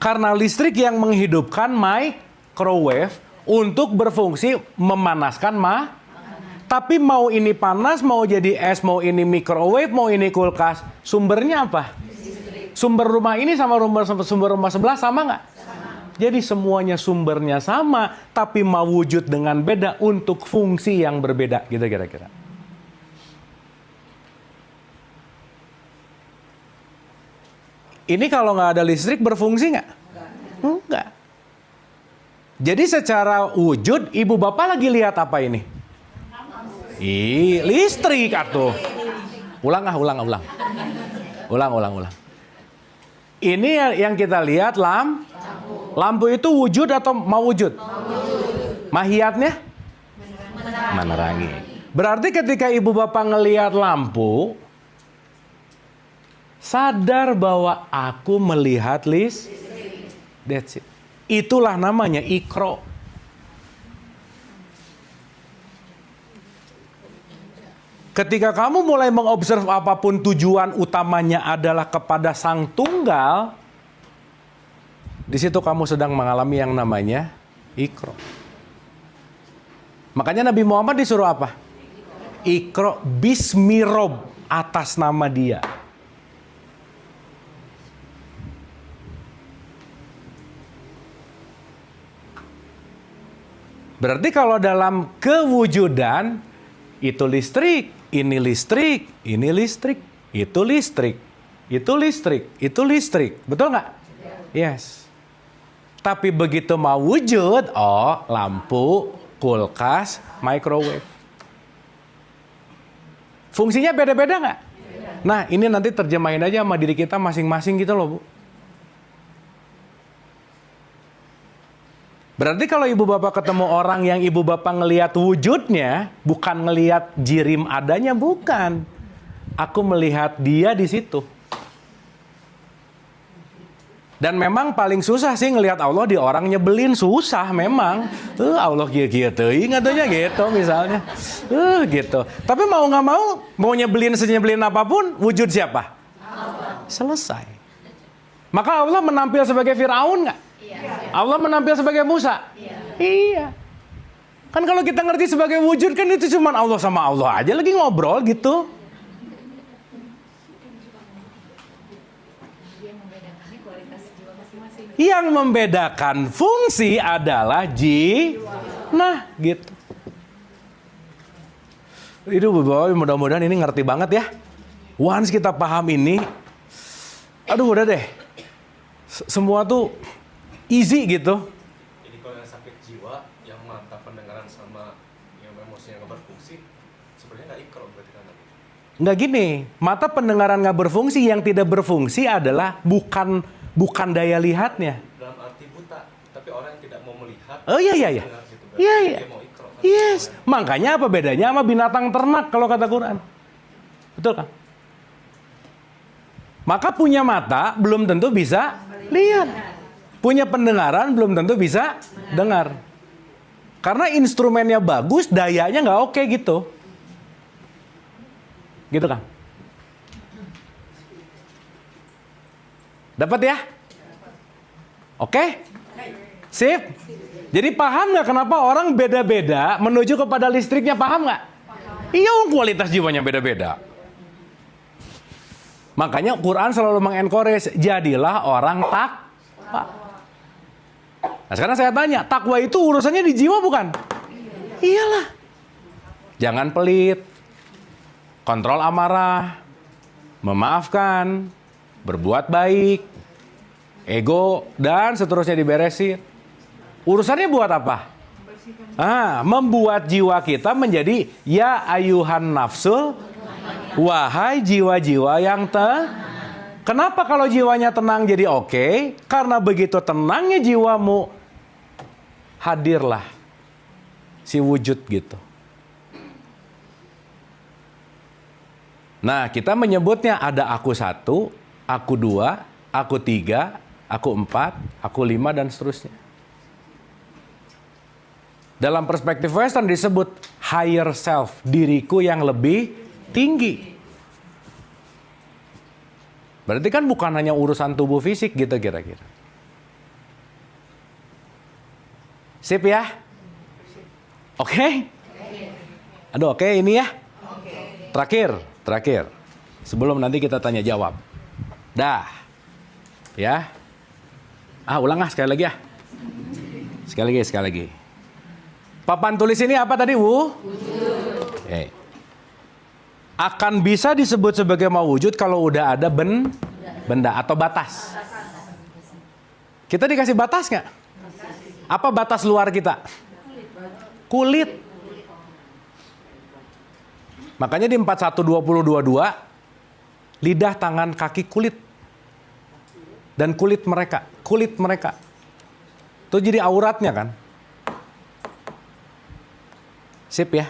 Karena listrik yang menghidupkan microwave untuk berfungsi memanaskan tapi mau ini panas, mau jadi es, mau ini microwave, mau ini kulkas, sumbernya apa? Sumber rumah ini sama sumber rumah sebelah sama nggak? Jadi semuanya sumbernya sama, tapi mau wujud dengan beda untuk fungsi yang berbeda, gitu kira-kira. Ini kalau nggak ada listrik berfungsi nggak? Enggak. Jadi secara wujud, ibu bapak lagi lihat apa ini? Listrik atuh. Ulang. Ini yang kita lihat lampu itu wujud atau mau wujud? Mahiyatnya? Menerangi. Berarti ketika ibu bapak ngelihat lampu, sadar bahwa aku melihat listrik. That's it. Itulah namanya ikro. Ketika kamu mulai mengobserv apapun, tujuan utamanya adalah kepada Sang Tunggal, di situ kamu sedang mengalami yang namanya ikro. Makanya Nabi Muhammad disuruh apa? Ikro bismirob, atas nama Dia. Berarti kalau dalam kewujudan itu listrik, ini listrik, ini listrik, itu listrik, itu listrik, itu listrik. Betul nggak? Yes. Tapi begitu mau wujud, oh lampu, kulkas, microwave. Fungsinya beda-beda nggak? Nah, ini nanti terjemahin aja sama diri kita masing-masing gitu loh, Bu. Berarti kalau ibu bapak ketemu orang yang ibu bapak ngelihat wujudnya, bukan ngelihat jirim adanya, bukan. Aku melihat dia di situ. Dan memang paling susah sih ngelihat Allah di orang nyebelin, susah memang. Allah gitu, ingatnya gitu misalnya. Gitu. Tapi mau nggak mau nyebelin senyebelin apapun, wujud siapa? Allah. Selesai. Maka Allah menampil sebagai Firaun nggak? Iya. Allah menampil sebagai Musa? Iya. Kan kalau kita ngerti sebagai wujud kan itu cuma Allah sama Allah aja lagi ngobrol gitu. Yang membedakan fungsi adalah nah gitu. Itu Bapak, mudah-mudahan ini ngerti banget ya. Once kita paham ini, aduh udah deh. Semua tuh easy gitu. Jadi kalau yang sakit jiwa, yang mata pendengaran sama yang emosinya nggak berfungsi, sebenarnya nggak ikro berarti kan? Nggak gini, mata pendengaran nggak berfungsi, yang tidak berfungsi adalah bukan daya lihatnya. Dalam arti buta, tapi orang yang tidak mau melihat. Oh iya. Gitu, Iya. dia mau ikro, kan? Yes. Makanya apa bedanya sama binatang ternak kalau kata Quran? Betul kan? Maka punya mata belum tentu bisa lihat. Punya pendengaran belum tentu bisa dengar. Karena instrumennya bagus, dayanya nggak oke gitu. Gitu kan? Dapat ya? Oke? Sip? Jadi paham nggak kenapa orang beda-beda menuju kepada listriknya, paham nggak? Iya, kualitas jiwanya beda-beda. Makanya Quran selalu mengencourage, jadilah orang takwa. Nah sekarang saya tanya, takwa itu urusannya di jiwa bukan? Iyalah. Jangan pelit, kontrol amarah, memaafkan, berbuat baik, ego, dan seterusnya diberesin. Urusannya buat apa? Membuat jiwa kita menjadi ya ayuhan nafsul, wahai jiwa-jiwa yang Kenapa kalau jiwanya tenang jadi oke? Karena begitu tenangnya jiwamu, hadirlah si wujud gitu. Nah, kita menyebutnya ada aku 1, aku 2, aku 3, aku 4, aku 5, dan seterusnya. Dalam perspektif Western disebut higher self, diriku yang lebih tinggi. Berarti kan bukan hanya urusan tubuh fisik gitu kira-kira. Sip ya? Oke? Aduh oke ini ya? Terakhir. Sebelum nanti kita tanya jawab. Dah. Ya. Ulang sekali lagi ya. Sekali lagi. Papan tulis ini apa tadi, Wu? Wujud. Akan bisa disebut sebagai mawujud kalau udah ada benda atau batas. Kita dikasih batas nggak? Apa batas luar kita? Kulit. Makanya di 41-20-22, lidah, tangan, kaki, kulit. Dan kulit mereka. Itu jadi auratnya kan? Sip ya.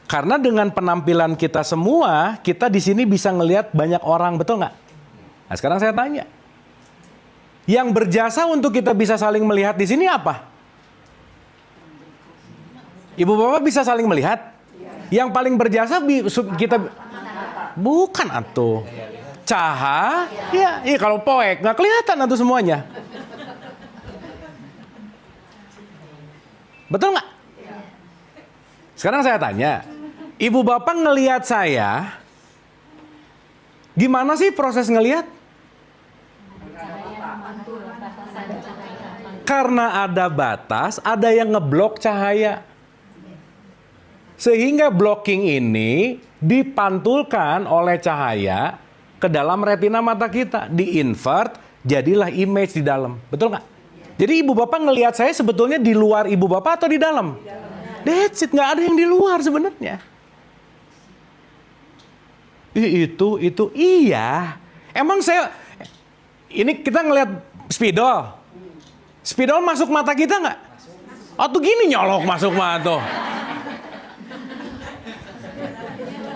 Karena dengan penampilan kita semua, kita di sini bisa ngelihat banyak orang, betul nggak? Nah, sekarang saya tanya. Yang berjasa untuk kita bisa saling melihat di sini apa? Ibu bapak bisa saling melihat? Yang paling berjasa kita bukan atuh. Cahaya. Iya kalau poek nggak kelihatan atuh semuanya. Betul nggak? Sekarang saya tanya, ibu bapak ngelihat saya, gimana sih proses ngelihat? Karena ada batas, ada yang ngeblok cahaya. Sehingga blocking ini dipantulkan oleh cahaya ke dalam retina mata kita. Di-invert, jadilah image di dalam. Betul nggak? Jadi ibu bapak ngelihat saya sebetulnya di luar ibu bapak atau di dalam? That's it, nggak ada yang di luar sebenarnya. Itu iya. Emang saya, ini kita ngelihat spidol. Spidol masuk mata kita nggak? Atau gini nyolok masuk mata?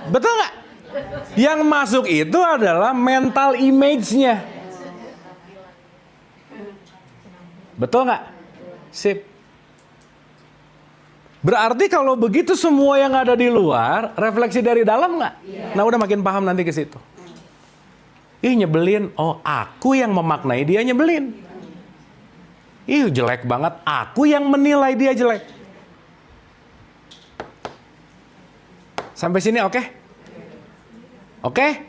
Betul nggak? Yang masuk itu adalah mental image-nya. Betul nggak? Sip. Berarti kalau begitu semua yang ada di luar refleksi dari dalam nggak? Nah udah makin paham nanti ke situ. Ih nyebelin. Oh aku yang memaknai dia nyebelin. Ih jelek banget. Aku yang menilai dia jelek. Sampai sini oke? Oke?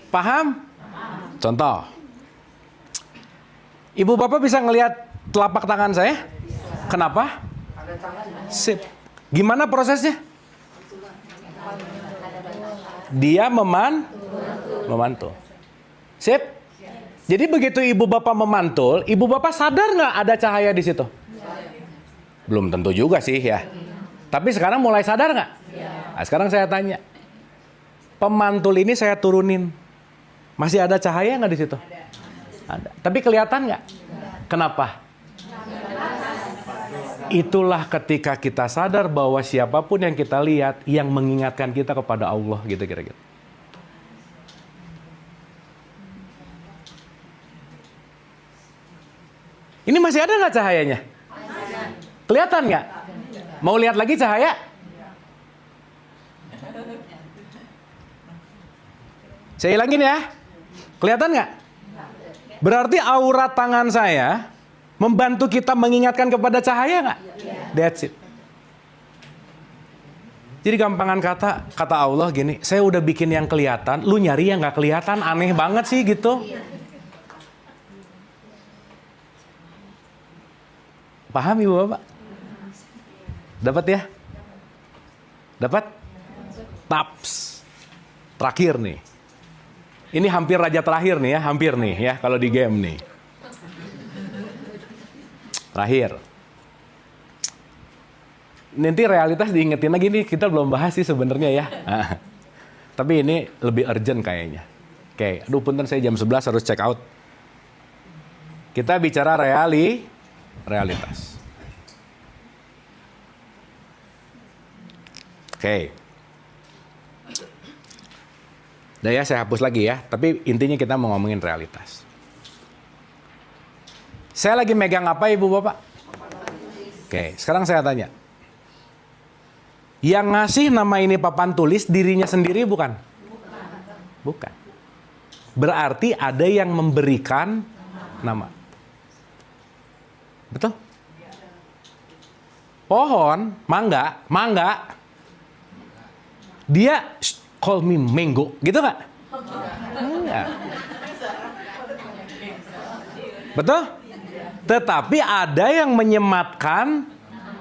Paham? Contoh. Ibu bapak bisa ngelihat telapak tangan saya? Kenapa? Sip. Gimana prosesnya? Dia memantul. Sip. Jadi begitu ibu bapak memantul, ibu bapak sadar nggak ada cahaya di situ? Belum tentu juga sih ya. Tapi sekarang mulai sadar nggak? Nah, sekarang saya tanya, pemantul ini saya turunin, masih ada cahaya nggak di situ? Ada. Tapi kelihatan nggak? Kenapa? Itulah ketika kita sadar bahwa siapapun yang kita lihat yang mengingatkan kita kepada Allah gitu kira-kira. Ini masih ada nggak cahayanya? Kelihatan nggak? Mau lihat lagi cahaya? Saya ilangin ya. Kelihatan nggak? Berarti aura tangan saya membantu kita mengingatkan kepada cahaya nggak? That's it. Jadi gampangan kata Allah gini, saya udah bikin yang kelihatan, lu nyari yang nggak kelihatan, aneh banget sih gitu. Paham ibu bapak? Dapat ya? Dapat? Taps. Terakhir nih. Ini hampir raja terakhir nih ya, hampir nih ya kalau di game nih. Terakhir. Nanti realitas diingetin lagi nih, kita belum bahas sih sebenarnya ya. Nah, tapi ini lebih urgent kayaknya. Oke, aduh punten saya jam 11 harus check out. Kita bicara realitas. Oke. Udah ya, saya hapus lagi ya. Tapi intinya kita mau ngomongin realitas. Saya lagi megang apa ibu bapak? Oke, sekarang saya tanya. Yang ngasih nama ini papan tulis dirinya sendiri bukan? Bukan. Berarti ada yang memberikan nama. Betul? Pohon, mangga. Dia call me mango, gitu nggak? Enggak. Betul? Tetapi ada yang menyematkan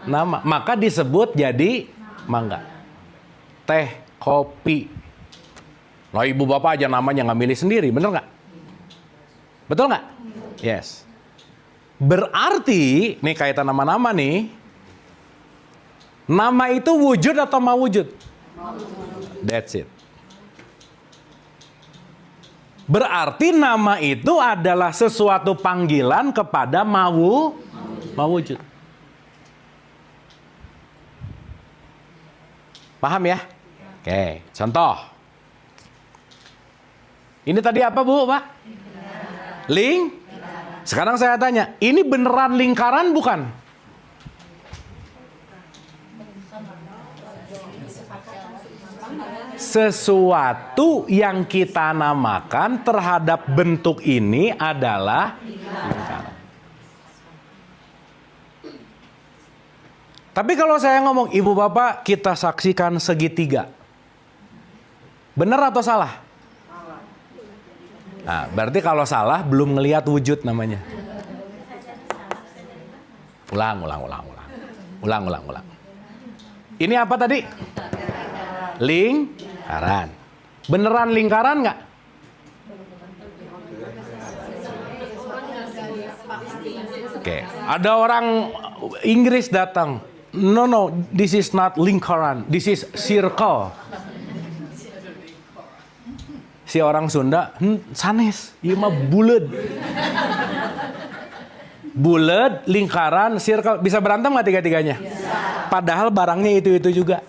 nama, maka disebut jadi mangga. Teh, kopi. Nah ibu bapak aja namanya nggak milih sendiri, bener nggak? Betul nggak? Yes. Berarti, nih kaitan nama-nama nih, nama itu wujud atau mau wujud? That's it. Berarti nama itu adalah sesuatu panggilan kepada mau wujud. Paham ya? Oke, contoh. Ini tadi apa bu, pak? Sekarang saya tanya, ini beneran lingkaran bukan? Sesuatu yang kita namakan terhadap bentuk ini adalah lingkaran. Tapi kalau saya ngomong, ibu bapak kita saksikan segitiga. Benar atau salah? Nah, berarti kalau salah belum ngelihat wujud namanya. Ulang. Ini apa tadi? Lingkaran. Beneran lingkaran nggak? Oke. Ada orang Inggris datang. No, this is not lingkaran, this is circle. Si orang Sunda, sanes, ieu mah buleud. Buleud, lingkaran, circle, bisa berantem nggak tiga-tiganya? Padahal barangnya itu-itu juga.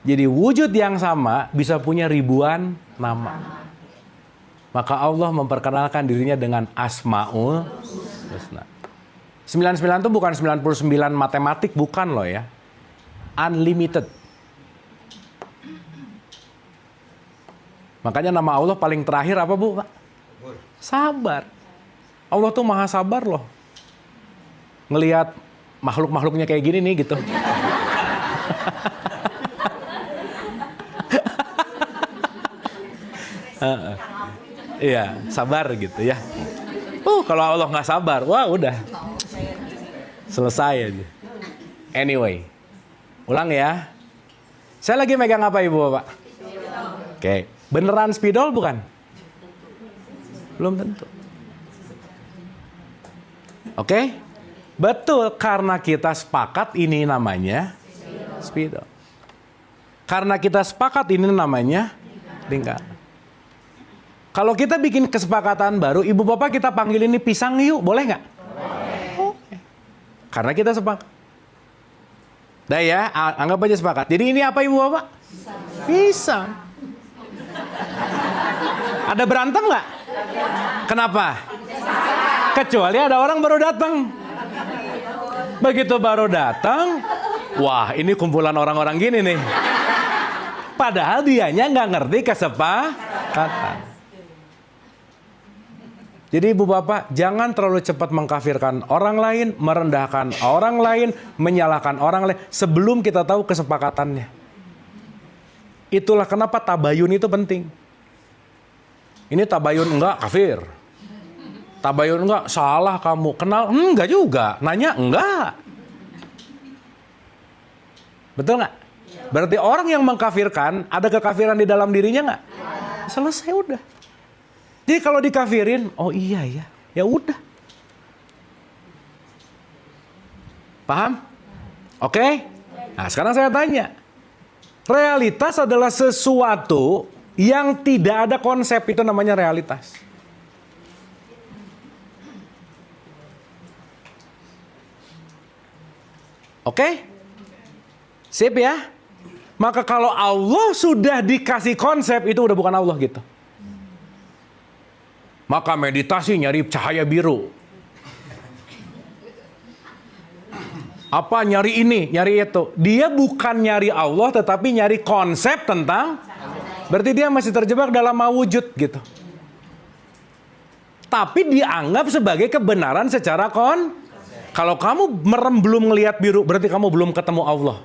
Jadi wujud yang sama bisa punya ribuan nama. Maka Allah memperkenalkan dirinya dengan Asmaul Husna. 99 itu bukan 99 matematik, bukan loh ya. Unlimited. Makanya nama Allah paling terakhir apa Bu? Pak? Sabar. Allah tuh maha sabar loh. Ngelihat makhluk-makhluknya kayak gini nih gitu. Iya, sabar gitu ya. Kalau Allah nggak sabar, wah udah. Selesai aja. Anyway, ulang ya. Saya lagi megang apa Ibu Bapak? Oke. Beneran spidol bukan? Belum tentu. Oke? Betul, karena kita sepakat ini namanya spidol. Karena kita sepakat ini namanya lingkaran. Kalau kita bikin kesepakatan baru, Ibu Bapak kita panggil ini pisang yuk, boleh nggak? Boleh. Karena kita sepakat. Dah ya, anggap aja sepakat. Jadi ini apa Ibu Bapak? Pisang. Ada berantem nggak? Kenapa? Kecuali ada orang baru datang. Begitu baru datang, wah ini kumpulan orang-orang gini nih. Padahal dianya nggak ngerti kesepakatan. Jadi Ibu Bapak, jangan terlalu cepat mengkafirkan orang lain, merendahkan orang lain, menyalahkan orang lain sebelum kita tahu kesepakatannya. Itulah kenapa tabayun itu penting. Ini tabayun enggak, kafir. Tabayun enggak, salah kamu. Kenal? Enggak juga. Nanya? Enggak. Betul nggak? Berarti orang yang mengkafirkan, ada kekafiran di dalam dirinya nggak? Selesai udah. Jadi kalau dikafirin, oh iya ya, ya udah. Paham? Oke? Nah sekarang saya tanya. Realitas adalah sesuatu yang tidak ada konsep, itu namanya realitas. Oke? Sip ya? Maka kalau Allah sudah dikasih konsep, itu udah bukan Allah gitu. Maka meditasi nyari cahaya biru. Apa nyari ini, nyari itu. Dia bukan nyari Allah, tetapi nyari konsep tentang. Berarti dia masih terjebak dalam mawujud gitu. Tapi dianggap sebagai kebenaran secara Kalau kamu merem belum ngelihat biru, berarti kamu belum ketemu Allah.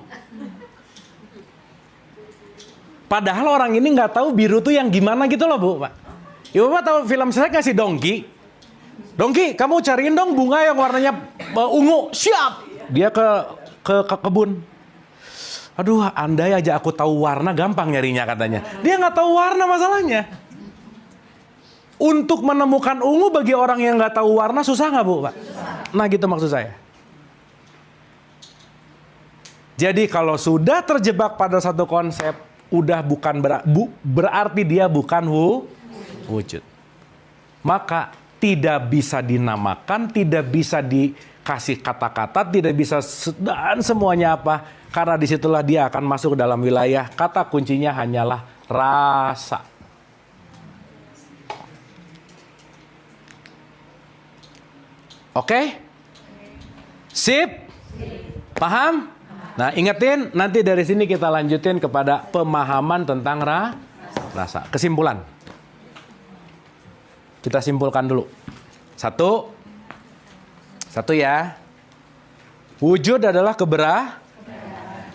Padahal orang ini nggak tahu biru tuh yang gimana gitu loh Bu, Pak. Ya Bapak tahu film Shrek nggak sih Dongki? Dongki, kamu cariin dong bunga yang warnanya ungu. Siap. Dia ke kebun. Aduh, andai aja aku tahu warna, gampang nyarinya katanya. Dia nggak tahu warna masalahnya. Untuk menemukan ungu bagi orang yang nggak tahu warna susah nggak Bu, Pak? Nah gitu maksud saya. Jadi kalau sudah terjebak pada satu konsep, udah bukan berarti dia bukan wujud. Maka tidak bisa dinamakan, tidak bisa dikasih kata-kata, tidak bisa dan semuanya apa. Karena disitulah dia akan masuk dalam wilayah kata kuncinya hanyalah rasa. Oke? Sip? Paham? Nah ingetin, nanti dari sini kita lanjutin kepada pemahaman tentang rasa. Kesimpulan. Kita simpulkan dulu. Satu ya. Wujud adalah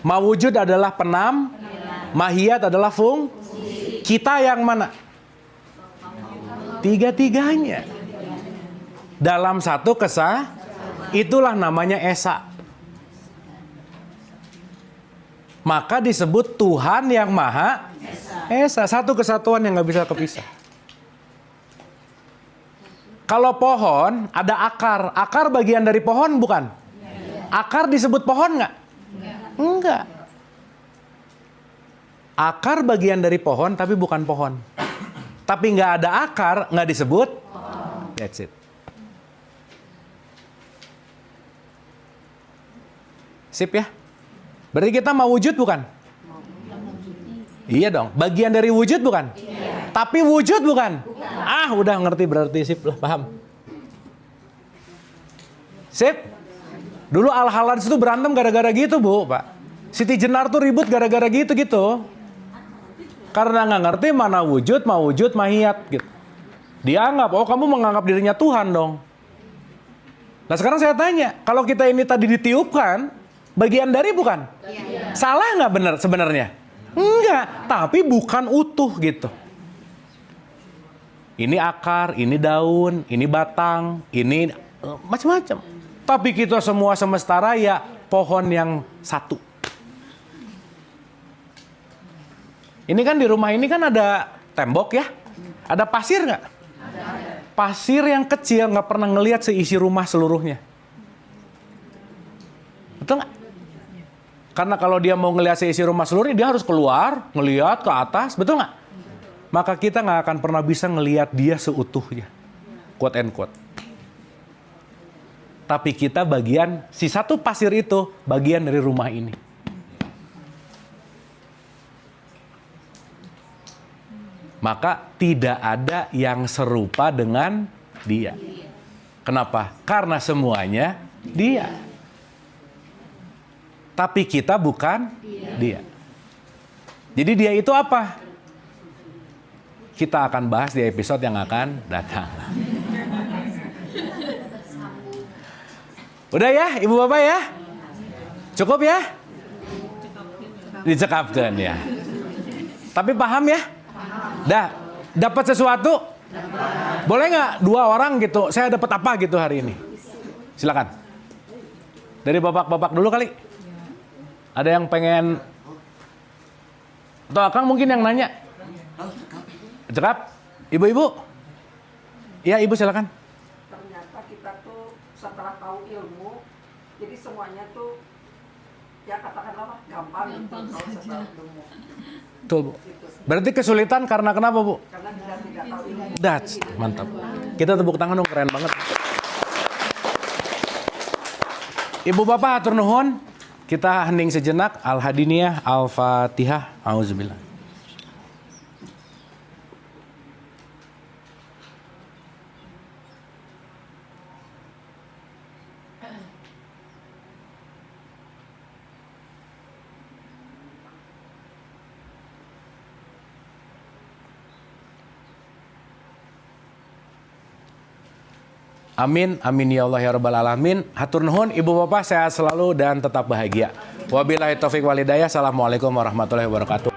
mawujud adalah penam. Mahiyat adalah Kita yang mana? Tiga-tiganya. Dalam satu itulah namanya Esa. Maka disebut Tuhan yang Maha Esa. Satu kesatuan yang gak bisa kepisah. Kalau pohon ada akar. Akar bagian dari pohon bukan? Akar disebut pohon nggak? Enggak. Akar bagian dari pohon tapi bukan pohon. Tapi nggak ada akar, nggak disebut. That's it. Sip ya? Berarti kita mau wujud bukan? Iya dong. Bagian dari wujud bukan? Tapi wujud bukan? Ah, udah ngerti berarti, sip lah, paham. Sip. Dulu Al-Halans itu berantem gara-gara gitu, Bu, Pak. Siti Jenar tuh ribut gara-gara gitu-gitu. Karena nggak ngerti mana wujud, mahiyat gitu. Dianggap, oh kamu menganggap dirinya Tuhan dong. Nah sekarang saya tanya, kalau kita ini tadi ditiupkan, bagian dari bukan? Salah nggak benar sebenarnya? Enggak, tapi bukan utuh gitu. Ini akar, ini daun, ini batang, ini macam-macam. Tapi kita semua semesta raya, pohon yang satu. Ini kan di rumah ini kan ada tembok ya? Ada pasir nggak? Pasir yang kecil, nggak pernah ngelihat seisi rumah seluruhnya. Betul nggak? Karena kalau dia mau ngelihat seisi rumah seluruhnya, dia harus keluar, ngelihat ke atas, betul nggak? Maka kita nggak akan pernah bisa ngelihat dia seutuhnya. Quote and quote. Tapi kita bagian, si satu pasir itu bagian dari rumah ini. Maka tidak ada yang serupa dengan dia. Kenapa? Karena semuanya dia. Tapi kita bukan dia. Jadi dia itu apa? Kita akan bahas di episode yang akan datang. Udah ya, Ibu Bapak ya? Cukup ya? Dicekapkan ya. Tapi paham ya? Dah, dapat sesuatu? Boleh nggak 2 orang gitu? Saya dapat apa gitu hari ini? Silakan. Dari bapak-bapak dulu kali. Ada yang pengen? Atau Akang mungkin yang nanya? Cekap? Ibu-ibu? Iya, Ibu silakan. Ternyata kita tuh setelah tahu ilmu, jadi semuanya tuh ya katakanlah gampang gitu kalau setelah ilmu. Betul, Bu. Berarti kesulitan karena kenapa, Bu? Karena kita tidak tahu ilmu. That's mantap. Kita tepuk tangan dong, keren banget. Ibu Bapak hatur nuhun. Kita hening sejenak. Al-Hadiniyah, Al-Fatihah. Auzubillah. Amin, amin ya Allah ya Rabbal Alamin. Hatur nuhun, Ibu Bapak sehat selalu dan tetap bahagia. Wabillahi taufiq walhidayah. Assalamualaikum warahmatullahi wabarakatuh.